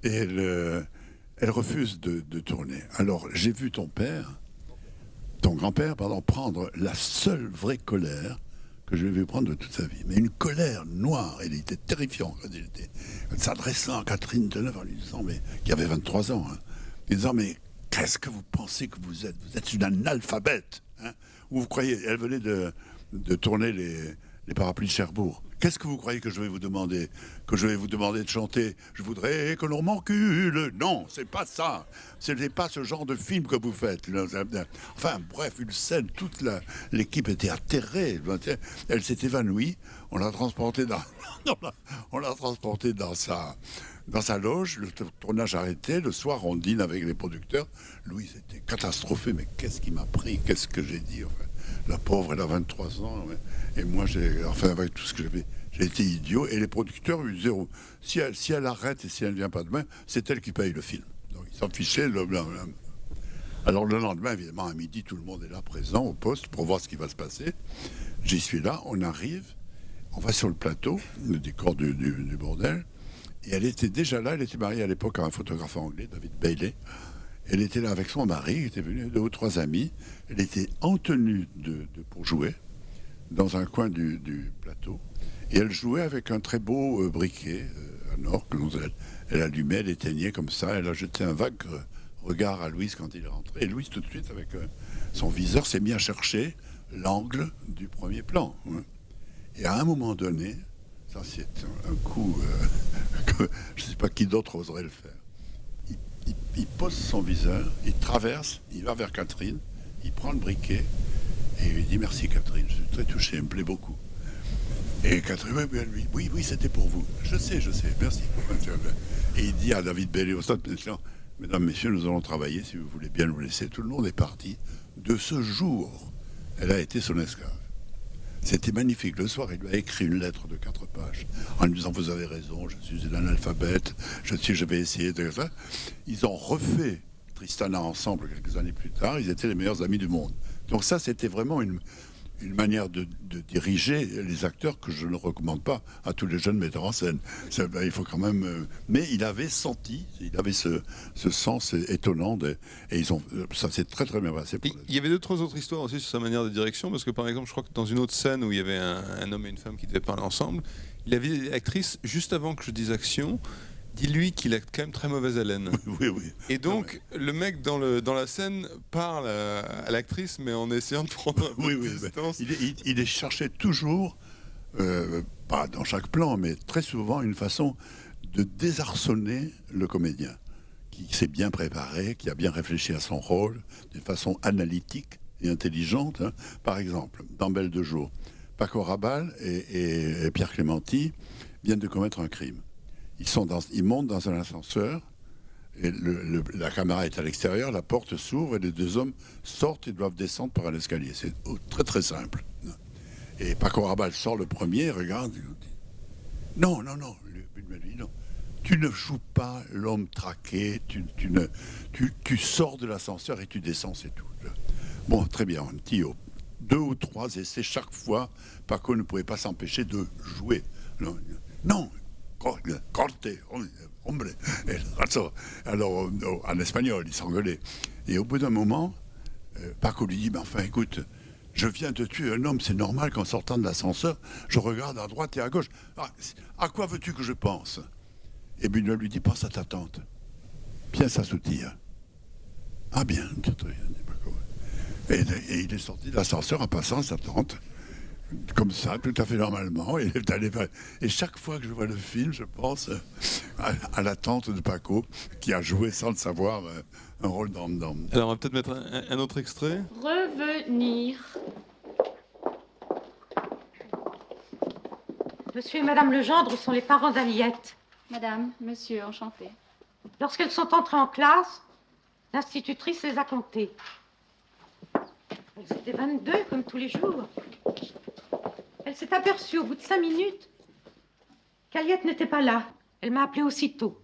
Elle refuse de tourner. Alors j'ai vu ton grand-père, prendre la seule vraie colère que je l'ai vu prendre de toute sa vie. Mais une colère noire. Il était terrifiant quand il était s'adressant à Catherine Deneuve en lui disant, mais qui avait 23 ans, hein, en disant, mais qu'est-ce que vous pensez que vous êtes? Vous êtes une analphabète. Hein, ou vous croyez? Elle venait de tourner les parapluies de Cherbourg. Qu'est-ce que vous croyez que je vais vous demander? Que je vais vous demander de chanter « Je voudrais que l'on m'encule ». Non, c'est pas ça. Ce n'est pas ce genre de film que vous faites. Enfin, bref, une scène, l'équipe était atterrée. Elle s'est évanouie. On l'a transportée dans sa loge. Le tournage arrêté. Le soir, on dîne avec les producteurs. Louise était catastrophée. Mais qu'est-ce qui m'a pris? Qu'est-ce que j'ai dit? Enfin, la pauvre, elle a 23 ans. Et moi, avec tout ce que j'ai fait, j'ai été idiot. Et les producteurs lui disaient, si elle arrête et si elle ne vient pas demain, c'est elle qui paye le film. Donc ils s'en fichaient. Alors le lendemain, évidemment, à midi, tout le monde est là, présent, au poste, pour voir ce qui va se passer. J'y suis là, on arrive, on va sur le plateau, le décor du bordel. Et elle était déjà là, elle était mariée à l'époque à un photographe anglais, David Bailey. Elle était là avec son mari, il était venu, 2 ou 3 amis. Elle était en tenue pour jouer, dans un coin du plateau. Et elle jouait avec un très beau briquet, un or, que elle allumait, elle éteignait comme ça. Elle a jeté un vague regard à Louise quand il est rentré. Et Louise, tout de suite, avec son viseur, s'est mis à chercher l'angle du premier plan. Hein. Et à un moment donné, ça c'est un coup que je ne sais pas qui d'autre oserait le faire. Il pose son viseur, il traverse, il va vers Catherine, il prend le briquet et il lui dit « Merci Catherine, je suis très touché, il me plaît beaucoup ». Et Catherine, oui, c'était pour vous. Je sais, merci. Et il dit à David Bailey, au stade, mesdames, messieurs, nous allons travailler, si vous voulez bien nous laisser. Tout le monde est parti. De ce jour, elle a été son esclave. C'était magnifique. Le soir, il lui a écrit une lettre de 4 pages en lui disant « Vous avez raison, je suis un analphabète, je vais essayer de ça ». Ils ont refait Tristana ensemble quelques années plus tard. Ils étaient les meilleurs amis du monde. Donc ça, c'était vraiment une manière de diriger les acteurs que je ne recommande pas à tous les jeunes metteurs en scène. Il faut quand même... mais il avait senti, il avait ce sens étonnant. Et ça s'est très très bien passé. Il y avait 2-3 autres histoires aussi sur sa manière de direction, parce que par exemple, je crois que dans une autre scène où il y avait un homme et une femme qui devaient parler ensemble, il avait l'actrice, juste avant que je dise action, dis-lui qu'il a quand même très mauvaise haleine. Oui. Et donc, le mec dans la scène parle à l'actrice, mais en essayant de prendre un peu de distance. Il cherchait toujours, pas dans chaque plan, mais très souvent, une façon de désarçonner le comédien, qui s'est bien préparé, qui a bien réfléchi à son rôle, d'une façon analytique et intelligente. Hein. Par exemple, dans Belle de jour, Paco Rabanne et Pierre Clémenti viennent de commettre un crime. Ils montent dans un ascenseur, et la caméra est à l'extérieur, la porte s'ouvre et les 2 hommes sortent et doivent descendre par un escalier. C'est très très simple. Et Paco Rabanne sort le premier, regarde, il dit « Non, il me dit non. Tu ne joues pas l'homme traqué, tu sors de l'ascenseur et tu descends, c'est tout. » Bon, très bien, un petit 2 ou 3 essais chaque fois, Paco ne pouvait pas s'empêcher de jouer. Non. Corte, hombre. Alors, en espagnol, il s'engueulait. Et au bout d'un moment, Paco lui dit, mais enfin, écoute, je viens de tuer un homme, c'est normal qu'en sortant de l'ascenseur, je regarde à droite et à gauche. À quoi veux-tu que je pense? Et Buñuel lui dit, pense à ta tante. Bien s'assoupir. Ah bien, très bien, dit Paco. Et il est sorti de l'ascenseur en passant à sa tante. Comme ça, tout à fait normalement. Et chaque fois que je vois le film, je pense à la tante de Paco, qui a joué sans le savoir un rôle dans... Alors on va peut-être mettre un autre extrait. Revenir. Monsieur et Madame Legendre sont les parents d'Aliette. Madame, monsieur, enchanté. Lorsqu'elles sont entrées en classe, l'institutrice les a comptées. Elles étaient 22, comme tous les jours. Elle s'est aperçue au bout de 5 minutes qu'Aliette n'était pas là. Elle m'a appelée aussitôt.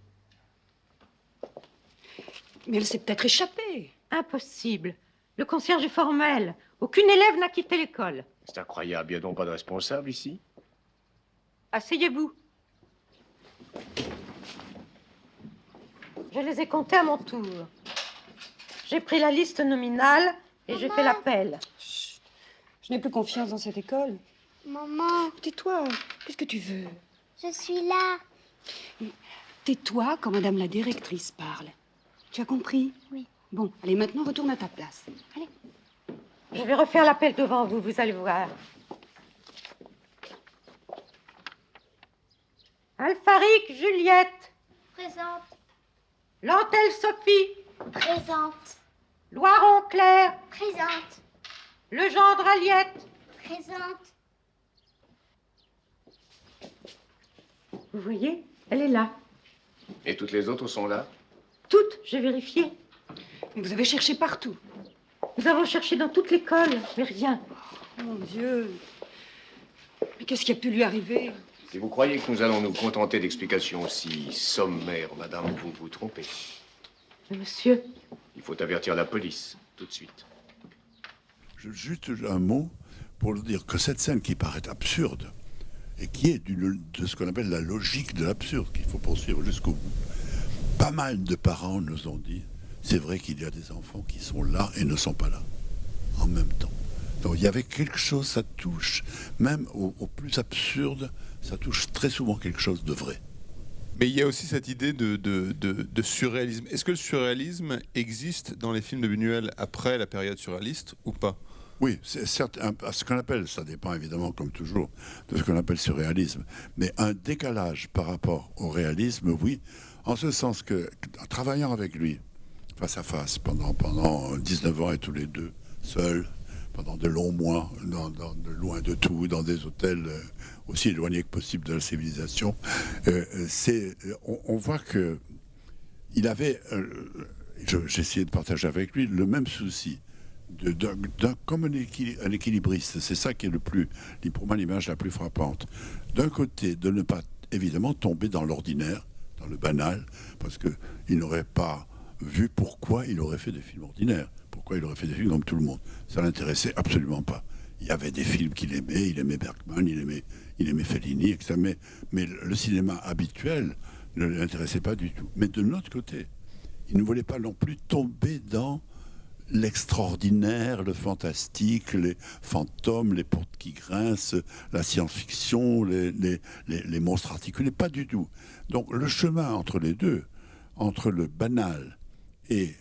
Mais elle s'est peut-être échappée. Impossible. Le concierge est formel. Aucune élève n'a quitté l'école. C'est incroyable, il n'y a donc pas de responsable ici? Asseyez-vous. Je les ai comptés à mon tour. J'ai pris la liste nominale et j'ai fait l'appel. Chut. Je n'ai plus confiance dans cette école. Maman. Tais-toi. Qu'est-ce que tu veux? Je suis là. Tais-toi quand Madame la directrice parle. Tu as compris? Oui. Bon, allez, maintenant retourne à ta place. Allez. Je vais refaire l'appel devant vous, vous allez voir. Alpharic Juliette. Présente. Lentelle Sophie. Présente. Loiron Claire. Présente. Legendre Aliette. Présente. Vous voyez, elle est là. Et toutes les autres sont là? Toutes, j'ai vérifié. Mais vous avez cherché partout. Nous avons cherché dans toute l'école, mais rien. Mon Dieu. Mais qu'est-ce qui a pu lui arriver? Si vous croyez que nous allons nous contenter d'explications aussi sommaires, madame, vous vous trompez. Mais monsieur, Il faut avertir la police, tout de suite. Juste un mot pour dire que cette scène qui paraît absurde et qui est de ce qu'on appelle la logique de l'absurde, qu'il faut poursuivre jusqu'au bout, pas mal de parents nous ont dit, c'est vrai qu'il y a des enfants qui sont là et ne sont pas là, en même temps. Donc il y avait quelque chose, ça touche, même au plus absurde, ça touche très souvent quelque chose de vrai. Mais il y a aussi cette idée de surréalisme. Est-ce que le surréalisme existe dans les films de Buñuel après la période surréaliste ou pas? Oui, c'est certes ce qu'on appelle, ça dépend évidemment comme toujours de ce qu'on appelle surréalisme, mais un décalage par rapport au réalisme, oui, en ce sens que en travaillant avec lui face à face pendant 19 ans et tous les deux seuls, pendant de longs mois, loin de tout, dans des hôtels aussi éloignés que possible de la civilisation, on voit que il avait, j'ai essayé de partager avec lui le même souci, comme un équilibriste. C'est ça qui est pour moi l'image la plus frappante. D'un côté, de ne pas évidemment tomber dans l'ordinaire, dans le banal, parce qu'il n'aurait pas vu pourquoi il aurait fait des films ordinaires. Pourquoi il aurait fait des films comme tout le monde. Ça ne l'intéressait absolument pas. Il y avait des films qu'il aimait, il aimait Bergman, il aimait Fellini, etc. Mais le cinéma habituel ne l'intéressait pas du tout. Mais de l'autre côté, il ne voulait pas non plus tomber dans l'extraordinaire, le fantastique, les fantômes, les portes qui grincent, la science-fiction, les monstres articulés, pas du tout. Donc le chemin entre les deux, entre le banal et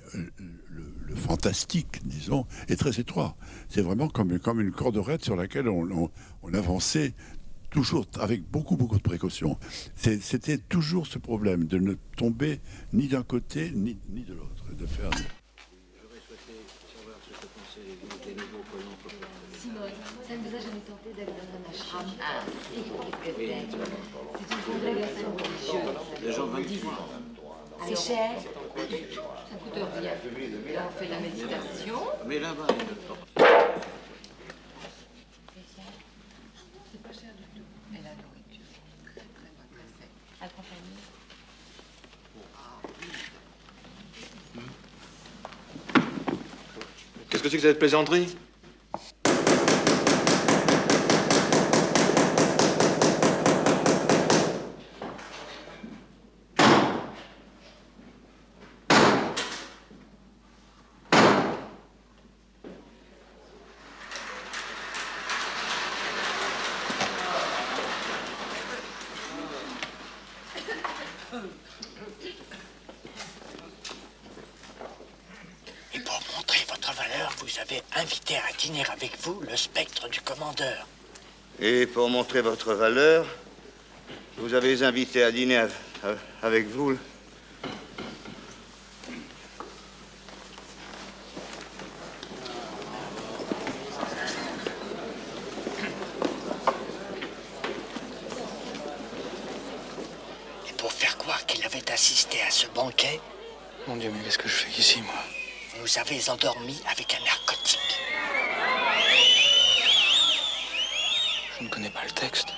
le fantastique, disons, est très étroit. C'est vraiment comme une corde raide sur laquelle on avançait toujours avec beaucoup de précautions. C'était toujours ce problème de ne tomber ni d'un côté ni de l'autre, de faire... J'aurais souhaité savoir ce que pensaient des nouveaux colons. Simone, ça ne vous a jamais tenté d'aller dans un ashram? Ah, si, peut-être. C'est une congrégation religieuse. Les gens veulent vivre. C'est cher? Pas du tout. Ça coûte rien. Là, on fait la méditation. Mais là-bas, c'est pas cher du tout. Et la nourriture, très bonne, très sec. Accompagné. Qu'est-ce que c'est que cette plaisanterie? Et pour montrer votre valeur, vous avez invité à dîner avec vous le spectre du commandeur. Et pour montrer votre valeur, vous avez invité à dîner avec vous. Et pour faire croire qu'il avait assisté à ce banquet, mon Dieu, mais qu'est-ce que je fais ici, moi? vous avez endormi avec un narcotique. Je ne connais pas le texte.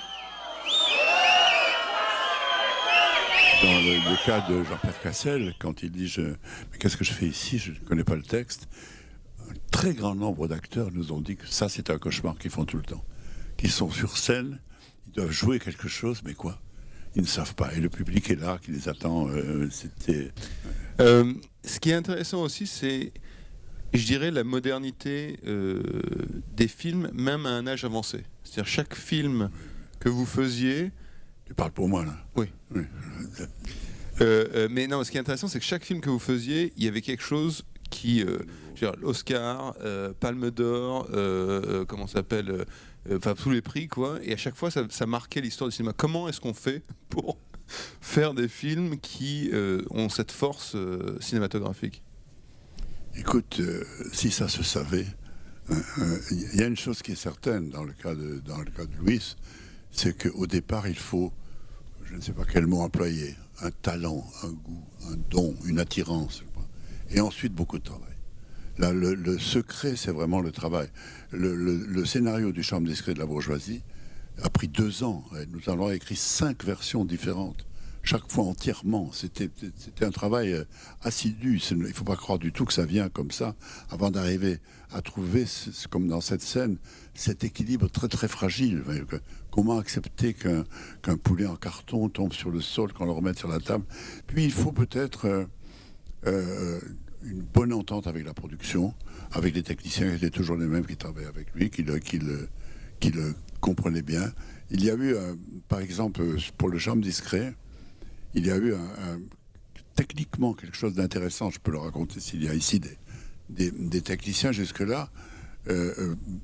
Dans le cas de Jean-Pierre Cassel, quand il dit mais qu'est-ce que je fais ici, je ne connais pas le texte, un très grand nombre d'acteurs nous ont dit que ça, c'est un cauchemar qu'ils font tout le temps. Qu'ils sont sur scène, ils doivent jouer quelque chose, mais quoi? Ils ne savent pas. Et le public est là, qui les attend. Ce qui est intéressant aussi, c'est, je dirais, la modernité des films, même à un âge avancé. C'est-à-dire, chaque film que vous faisiez... Tu parles pour moi, là? Oui. Mais non, ce qui est intéressant, c'est que chaque film que vous faisiez, il y avait quelque chose qui... l'Oscar, Palme d'Or, comment ça s'appelle, enfin tous les prix, quoi. Et à chaque fois, ça marquait l'histoire du cinéma. Comment est-ce qu'on fait pour faire des films qui ont cette force cinématographique? Écoute, si ça se savait, il y a une chose qui est certaine dans le cas de Louis, c'est qu'au départ, il faut, je ne sais pas quel mot employer, un talent, un goût, un don, une attirance, et ensuite beaucoup de travail. Là, le secret, c'est vraiment le travail. Le scénario du Chambre discret de la bourgeoisie a pris 2 ans. Nous avons écrit 5 versions différentes, chaque fois entièrement. C'était un travail assidu. Il ne faut pas croire du tout que ça vient comme ça, avant d'arriver à trouver, comme dans cette scène, cet équilibre très très fragile. Comment accepter qu'un poulet en carton tombe sur le sol, qu'on le remette sur la table? Puis il faut peut-être une bonne entente avec la production, avec les techniciens qui étaient toujours les mêmes qui travaillaient avec lui, qui le comprenaient bien. Il y a eu, par exemple, pour le Chambre discret, il y a eu techniquement quelque chose d'intéressant, je peux le raconter s'il y a ici des techniciens jusque-là.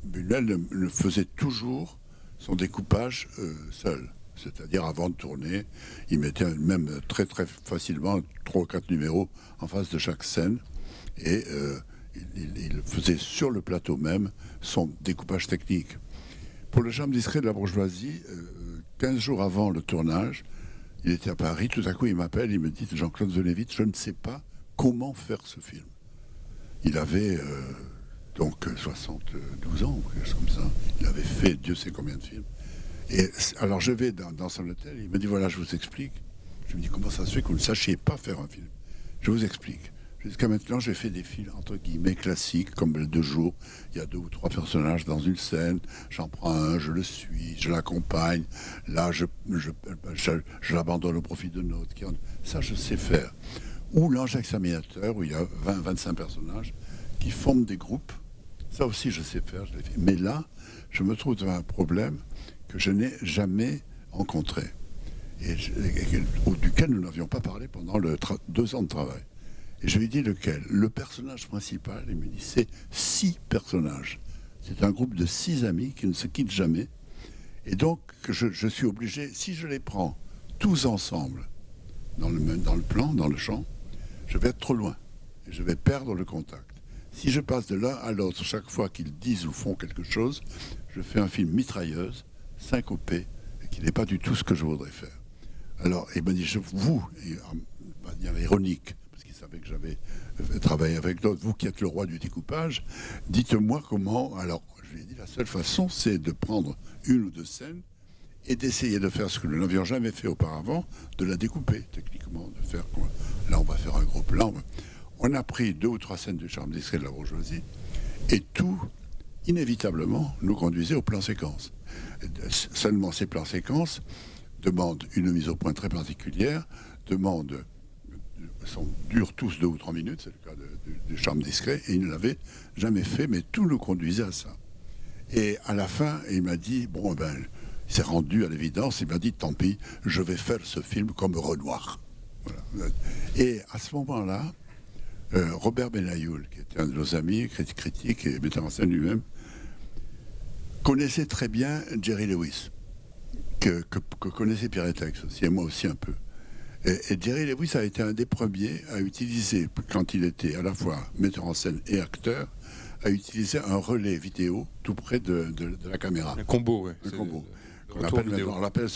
Buñuel ne faisait toujours son découpage seul. C'est-à-dire, avant de tourner, il mettait même très très facilement 3 ou 4 numéros en face de chaque scène. Et il faisait sur le plateau même son découpage technique. Pour le Chambre discret de la bourgeoisie, 15 jours avant le tournage, il était à Paris. Tout à coup, il m'appelle, il me dit: Jean-Claude, venez vite, je ne sais pas comment faire ce film. Il avait donc 72 ans, ou quelque chose comme ça. Il avait fait Dieu sait combien de films. Et alors je vais dans son hôtel, il me dit: voilà, je vous explique. Je me dis: comment ça se fait que vous ne sachiez pas faire un film? Je vous explique. Jusqu'à maintenant, j'ai fait des films entre guillemets classiques, comme Le 2 jours. Il y a 2 ou 3 personnages dans une scène. J'en prends un, je le suis, je l'accompagne. Là, je l'abandonne au profit de l'autre. Ça, je sais faire. Ou L'Ange examinateur, où il y a 20-25 personnages qui forment des groupes. Ça aussi, je sais faire, je l'ai fait. Mais là, je me trouve devant un problème que je n'ai jamais rencontré. Et duquel nous n'avions pas parlé pendant 2 ans de travail. Et je lui ai dit: lequel? Le personnage principal. Il me dit: c'est 6 personnages. C'est un groupe de 6 amis qui ne se quittent jamais. Et donc, je suis obligé, si je les prends tous ensemble, dans le plan, dans le champ, je vais être trop loin. Et je vais perdre le contact. Si je passe de l'un à l'autre chaque fois qu'ils disent ou font quelque chose, je fais un film mitrailleuse, syncopé, et qui n'est pas du tout ce que je voudrais faire. Alors, il m'a dit: vous, de manière ironique, parce qu'il savait que j'avais travaillé avec d'autres, vous qui êtes le roi du découpage, dites-moi comment. Alors, je lui ai dit: la seule façon, c'est de prendre 1 ou 2 scènes et d'essayer de faire ce que nous n'avions jamais fait auparavant, de la découper techniquement, de faire quoi. Là, on va faire un gros plan. On a pris 2 ou 3 scènes du Chambre discret de la bourgeoisie, et tout, inévitablement, nous conduisait au plan séquence. Seulement, ces plans séquences demandent une mise au point très particulière, durent tous 2 ou 3 minutes, c'est le cas du Chambre discret, et il ne l'avait jamais fait, mais tout nous conduisait à ça. Et à la fin, il m'a dit, bon, ben, il s'est rendu à l'évidence, il m'a dit: tant pis, je vais faire ce film comme Renoir. Voilà. Et à ce moment-là, Robert Benayoun, qui était un de nos amis, critique et metteur en scène lui-même, connaissait très bien Jerry Lewis, que connaissait Pierre Tex aussi, et moi aussi un peu. Et Jerry Lewis a été un des premiers à utiliser, quand il était à la fois metteur en scène et acteur, à utiliser un relais vidéo tout près de la caméra. Un combo, oui. Un combo.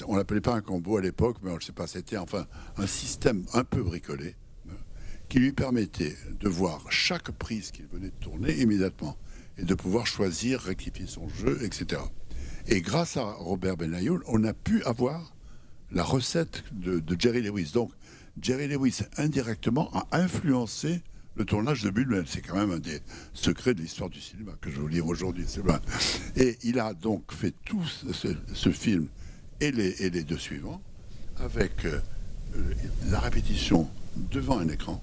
On l'appelait pas un combo à l'époque, mais je ne sais pas, c'était enfin un système un peu bricolé, qui lui permettait de voir chaque prise qu'il venait de tourner immédiatement, et de pouvoir choisir, rectifier son jeu, etc. Et grâce à Robert Benayoun, on a pu avoir la recette de Jerry Lewis. Donc, Jerry Lewis, indirectement, a influencé le tournage de Buñuel. C'est quand même un des secrets de l'histoire du cinéma que je vous livre aujourd'hui. C'est vrai. Et il a donc fait tout ce film et les 2 suivants avec la répétition devant un écran,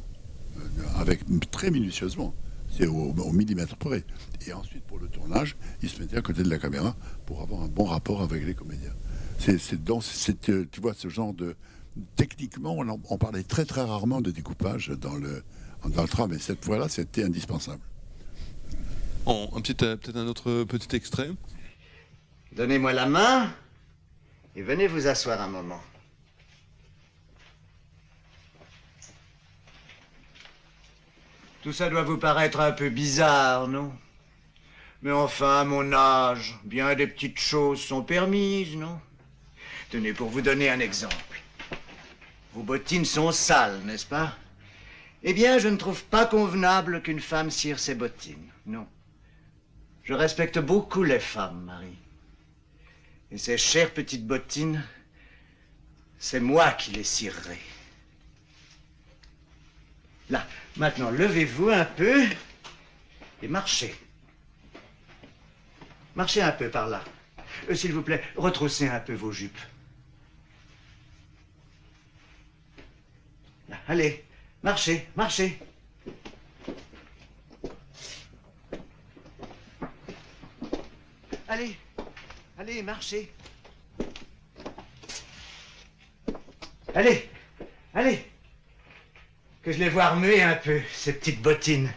avec très minutieusement. C'est au millimètre près. Et ensuite, pour le tournage, il se mettait à côté de la caméra pour avoir un bon rapport avec les comédiens. Tu vois, ce genre de... Techniquement, on parlait très très rarement de découpage dans le train, mais cette fois-là, c'était indispensable. Peut-être un autre petit extrait. Donnez-moi la main et venez vous asseoir un moment. Tout ça doit vous paraître un peu bizarre, non? Mais enfin, à mon âge, bien des petites choses sont permises, non? Tenez, pour vous donner un exemple. Vos bottines sont sales, n'est-ce pas? Eh bien, je ne trouve pas convenable qu'une femme cire ses bottines, non. Je respecte beaucoup les femmes, Marie. Et ces chères petites bottines, c'est moi qui les cirerai. Là, maintenant, levez-vous un peu et marchez. Marchez un peu par là. S'il vous plaît, retroussez un peu vos jupes. Là, allez, marchez, marchez. Allez, allez, marchez. Allez, allez. Que je les vois remuer un peu, ces petites bottines.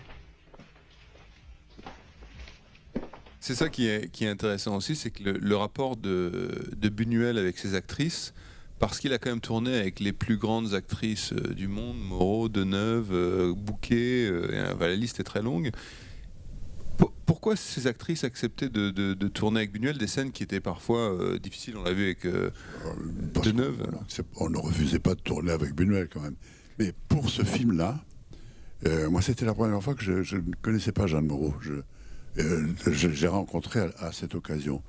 C'est ça qui est intéressant aussi, c'est que le rapport de Buñuel avec ses actrices, parce qu'il a quand même tourné avec les plus grandes actrices du monde, Moreau, Deneuve, Bouquet, la liste est très longue. Pourquoi ces actrices acceptaient de tourner avec Buñuel des scènes qui étaient parfois difficiles? On l'a vu avec Deneuve. On ne refusait pas de tourner avec Buñuel quand même. Mais pour ce film-là, moi c'était la première fois que je ne connaissais pas Jeanne Moreau. Je l'ai rencontrée à cette occasion.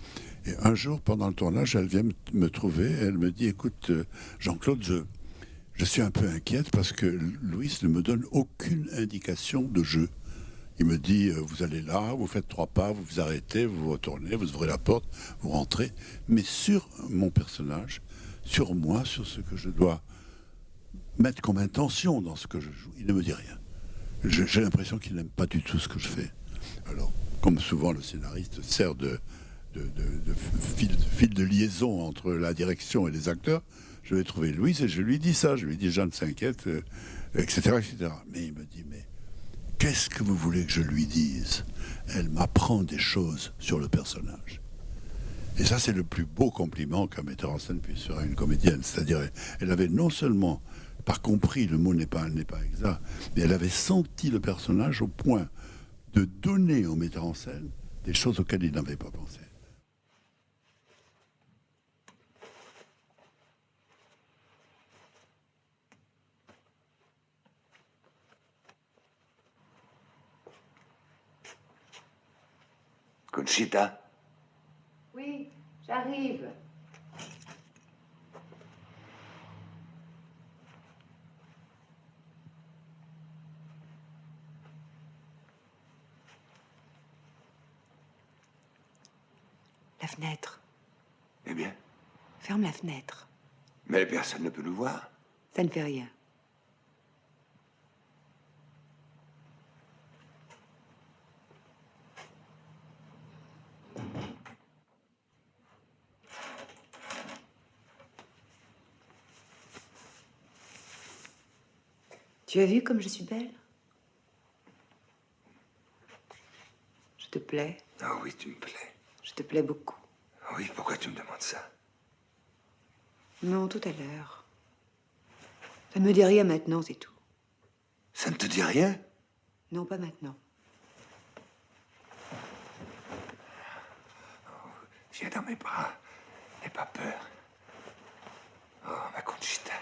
Et un jour, pendant le tournage, elle vient me trouver. Elle me dit, écoute, Jean-Claude, je suis un peu inquiète parce que Louis ne me donne aucune indication de jeu. Il me dit, vous allez là, vous faites 3 pas, vous vous arrêtez, vous vous retournez, vous ouvrez la porte, vous rentrez. Mais sur mon personnage, sur moi, sur ce que je dois mettre comme intention dans ce que je joue, il ne me dit rien. J'ai l'impression qu'il n'aime pas du tout ce que je fais. Alors, comme souvent le scénariste sert de fil de liaison entre la direction et les acteurs, je vais trouver Louise et je lui dis ça. Je lui dis, Jeanne s'inquiète, etc., etc. Mais il me dit, mais qu'est-ce que vous voulez que je lui dise? Elle m'apprend des choses sur le personnage. Et ça, c'est le plus beau compliment qu'un metteur en scène puisse faire à une comédienne. C'est-à-dire, elle avait non seulement pas compris, le mot n'est pas exact, mais elle avait senti le personnage au point de donner au metteur en scène des choses auxquelles il n'avait pas pensé. Conchita? Oui, j'arrive. La fenêtre. Eh bien? Ferme la fenêtre. Mais personne ne peut nous voir. Ça ne fait rien. Tu as vu comme je suis belle? Je te plais? Ah oui, tu me plais. Je te plais beaucoup. Oui, pourquoi tu me demandes ça? Non, tout à l'heure. Ça ne me dit rien maintenant, c'est tout. Ça ne te dit rien? Non, pas maintenant. Oh, viens dans mes bras. N'aie pas peur. Oh, ma Conchita.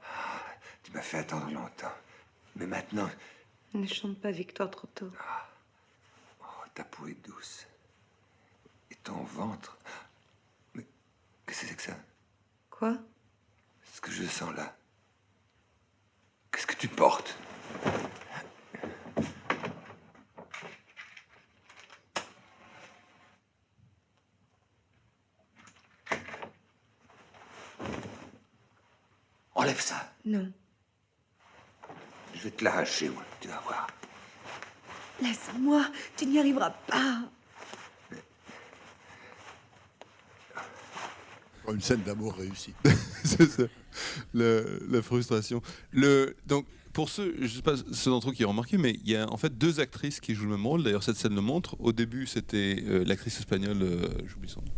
Ah, tu m'as fait attendre longtemps. Mais maintenant... Ne chante pas victoire trop tôt. Oh, ta peau est douce. Et ton ventre... Mais qu'est-ce que c'est que ça? Quoi? Ce que je sens là. Qu'est-ce que tu portes? Enlève ça. Non. Je vais te l'arracher, moi. Tu vas voir. Laisse-moi. Tu n'y arriveras pas. Une scène d'amour réussie. C'est ça. La frustration. Donc, pour ceux, je ne sais pas ceux d'entre vous qui ont remarqué, mais il y a en fait 2 actrices qui jouent le même rôle. D'ailleurs, cette scène le montre. Au début, c'était l'actrice espagnole, j'oublie son nom.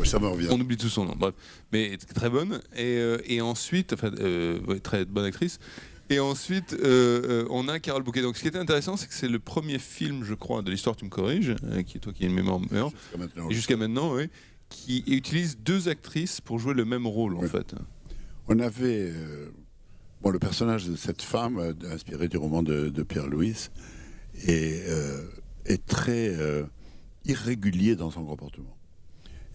Ça me revient. On oublie tout son nom, bref. Mais très bonne. Et ensuite, enfin, ouais, très bonne actrice. Et ensuite, on a Carole Bouquet. Donc, ce qui était intéressant, c'est que c'est le premier film, je crois, de l'histoire, tu me corriges, qui est toi qui as une mémoire meilleure, jusqu'à maintenant, oui, qui utilise 2 actrices pour jouer le même rôle, en fait. On avait le personnage de cette femme, inspiré du roman de Pierre Louis, est très irrégulier dans son comportement.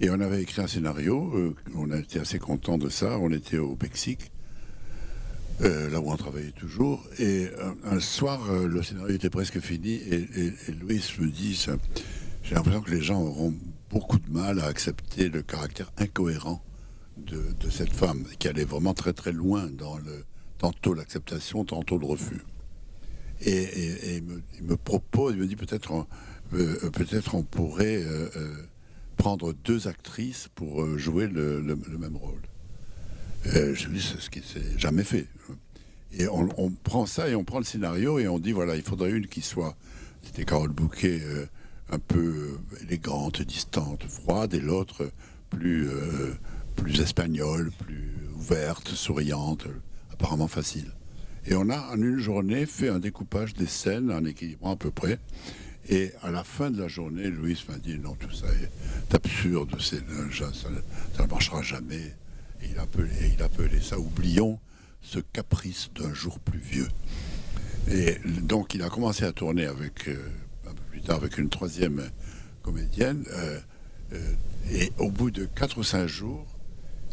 Et on avait écrit un scénario, on a été assez content de ça, on était au Mexique, là où on travaillait toujours, et un soir, le scénario était presque fini, et Louis me dit, j'ai l'impression que les gens auront beaucoup de mal à accepter le caractère incohérent de cette femme, qui allait vraiment très très loin dans tantôt l'acceptation, tantôt le refus. Et il me propose, il me dit peut-être on pourrait prendre 2 actrices pour jouer le même rôle. Je lui dis, c'est ce qui s'est jamais fait. Et on prend ça et on prend le scénario et on dit, voilà, il faudrait une qui soit, c'était Carole Bouquet, un peu élégante, distante, froide, et l'autre plus espagnole, plus ouverte, souriante, apparemment facile. Et on a en une journée fait un découpage des scènes, en équilibrant à peu près. Et à la fin de la journée, Louis m'a dit, non, tout ça est absurde, ça ne marchera jamais. Et il appelait ça, oublions ce caprice d'un jour pluvieux. Et donc il a commencé à tourner avec, un peu plus tard, avec une 3e comédienne. Et au bout de 4 ou 5 jours,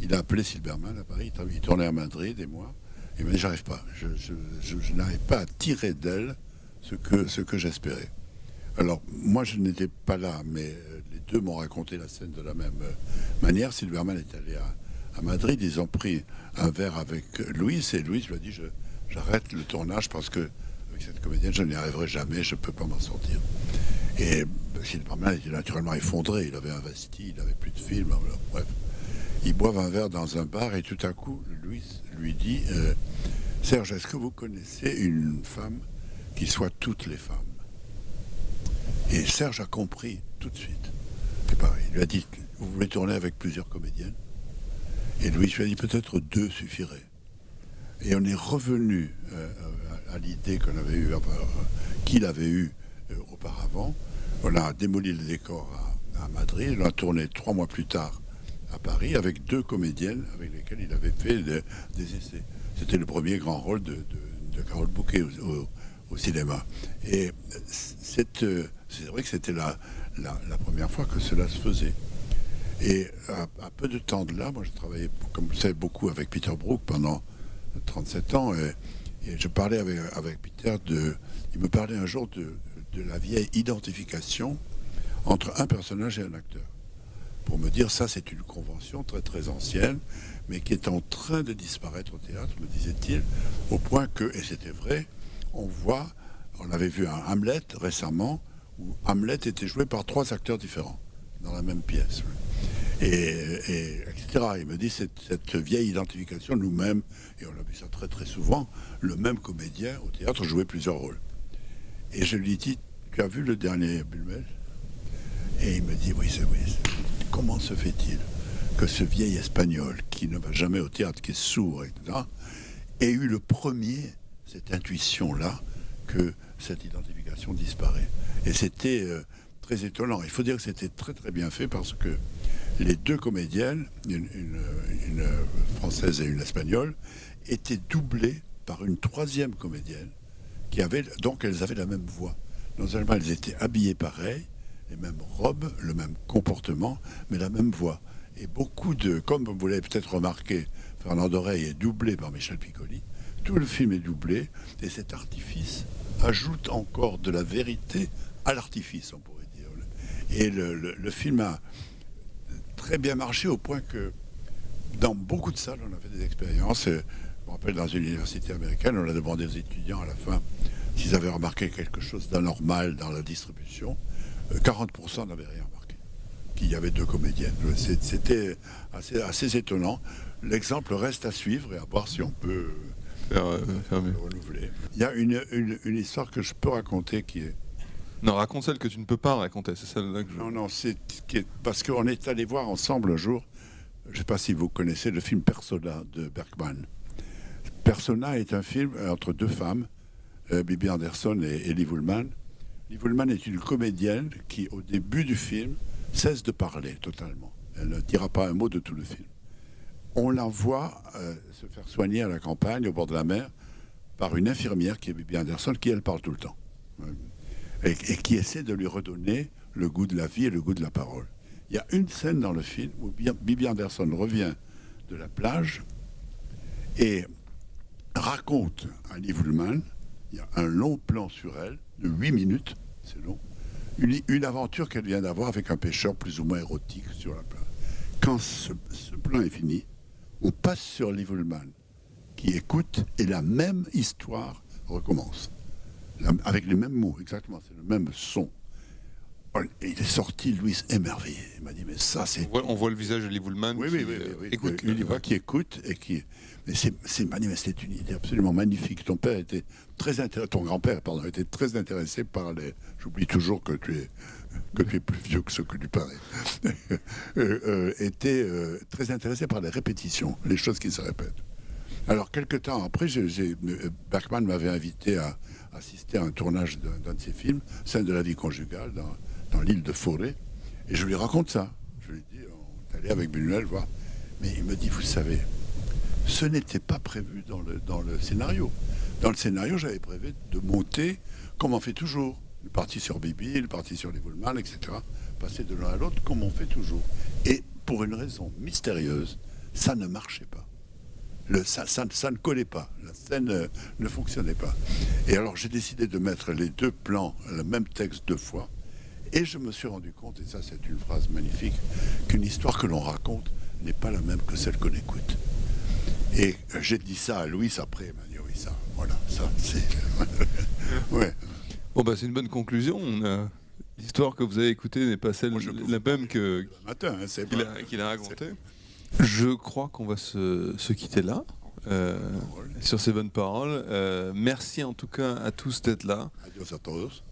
il a appelé Silberman à Paris, il tournait à Madrid et moi. Il m'a dit, j'arrive pas, je n'arrive pas à tirer d'elle ce que j'espérais. Alors, moi, je n'étais pas là, mais les deux m'ont raconté la scène de la même manière. Silberman est allé à Madrid, ils ont pris un verre avec Louis, et Louis lui a dit, j'arrête le tournage parce que avec cette comédienne, je n'y arriverai jamais, je ne peux pas m'en sortir. Et Silberman était naturellement effondré, il avait investi, il n'avait plus de film, alors, bref. Ils boivent un verre dans un bar et tout à coup, Louis lui dit, Serge, est-ce que vous connaissez une femme qui soit toutes les femmes? Et Serge a compris tout de suite. C'est pareil. Il lui a dit, vous voulez tourner avec plusieurs comédiennes? Et Louis lui a dit, peut-être 2 suffiraient. Et on est revenu à l'idée qu'il avait eue auparavant. On a démoli le décor à Madrid. On a tourné 3 mois plus tard à Paris avec 2 comédiennes avec lesquelles il avait fait des essais. C'était le premier grand rôle de Carole Bouquet au cinéma. Et c'est vrai que c'était la première fois que cela se faisait. Et à peu de temps de là, moi je travaillais, comme vous savez, beaucoup avec Peter Brook pendant 37 ans. Et je parlais avec Peter il me parlait un jour de la vieille identification entre un personnage et un acteur. Pour me dire, ça c'est une convention très très ancienne, mais qui est en train de disparaître au théâtre, me disait-il, au point que, et c'était vrai, on avait vu un Hamlet récemment, où Hamlet était joué par 3 acteurs différents, dans la même pièce. Et etc. Il me dit, cette vieille identification, nous-mêmes, et on a vu ça très très souvent, le même comédien au théâtre jouait plusieurs rôles. Et je lui dis, tu as vu le dernier Buñuel? Et il me dit, oui, c'est comment se fait-il que ce vieil Espagnol, qui ne va jamais au théâtre, qui est sourd, etc., ait eu le premier, cette intuition-là, que cette identification disparaît. Et c'était très étonnant. Il faut dire que c'était très très bien fait parce que les 2 comédiennes, une française et une espagnole, étaient doublées par une 3e comédienne donc elles avaient la même voix. Non seulement elles étaient habillées pareil, les mêmes robes, le même comportement, mais la même voix. Et beaucoup comme vous l'avez peut-être remarqué, Fernand Oreille est doublé par Michel Piccoli, tout le film est doublé, et cet artifice ajoute encore de la vérité à l'artifice, on pourrait dire. Et le film a très bien marché au point que dans beaucoup de salles, on a fait des expériences. Je me rappelle, dans une université américaine, on a demandé aux étudiants à la fin s'ils avaient remarqué quelque chose d'anormal dans la distribution. 40% n'avaient rien remarqué, qu'il y avait 2 comédiennes. C'était assez étonnant. L'exemple reste à suivre et à voir si on peut faire mieux. Renouveler. Il y a une histoire que je peux raconter qui est Non, raconte celle que tu ne peux pas raconter, c'est celle-là que je... Non, parce qu'on est allé voir ensemble un jour, je ne sais pas si vous connaissez le film Persona de Bergman. Persona est un film entre deux femmes, Bibi Andersson et Liv Ullmann. Liv Ullmann est une comédienne qui, au début du film, cesse de parler totalement. Elle ne dira pas un mot de tout le film. On la voit se faire soigner à la campagne, au bord de la mer, par une infirmière qui est Bibi Andersson, qui elle parle tout le temps. Et qui essaie de lui redonner le goût de la vie et le goût de la parole. Il y a une scène dans le film où Bibi Andersson revient de la plage et raconte à Liv Ullmann, il y a un long plan sur elle, de 8 minutes, c'est long, une aventure qu'elle vient d'avoir avec un pêcheur plus ou moins érotique sur la plage. Quand ce plan est fini, on passe sur Liv Ullmann, qui écoute, et la même histoire recommence. Avec les mêmes mots, exactement, c'est le même son. Et il est sorti, Louis, émerveillé. Il m'a dit, mais ça, c'est... On voit le visage de Liv Ullmann qui écoute. Qui écoute et qui... Mais c'est une idée absolument magnifique. Ton père était très intéressé, ton grand-père, pardon, était très intéressé par les... J'oublie toujours que tu es plus vieux que ce que tu parais. Était très intéressé par les répétitions, les choses qui se répètent. Alors, quelques temps après, Bergman m'avait invité à assister à un tournage d'un de ses films, Scène de la vie conjugale, dans l'île de Forêt. Et je lui raconte ça. Je lui dis, on est allé avec Buñuel voir. Mais il me dit, vous savez, ce n'était pas prévu dans le scénario. Dans le scénario, j'avais prévu de monter, comme on fait toujours. Le parti sur Bibi, le parti sur les Liv Ullmann, etc. Passer de l'un à l'autre, comme on fait toujours. Et pour une raison mystérieuse, ça ne marchait pas. Ça ne collait pas, la scène ne fonctionnait pas. Et alors j'ai décidé de mettre les deux plans, le même texte 2 fois, et je me suis rendu compte, et ça c'est une phrase magnifique, qu'une histoire que l'on raconte n'est pas la même que celle qu'on écoute. Et j'ai dit ça à Louis après, il m'a dit oui, ça, voilà, ça c'est... ouais. Bon bah c'est une bonne conclusion, l'histoire que vous avez écoutée n'est pas celle la même qu'il a racontée. Je crois qu'on va se quitter là, sur ces bonnes paroles. Merci en tout cas à tous d'être là. Adios a todos.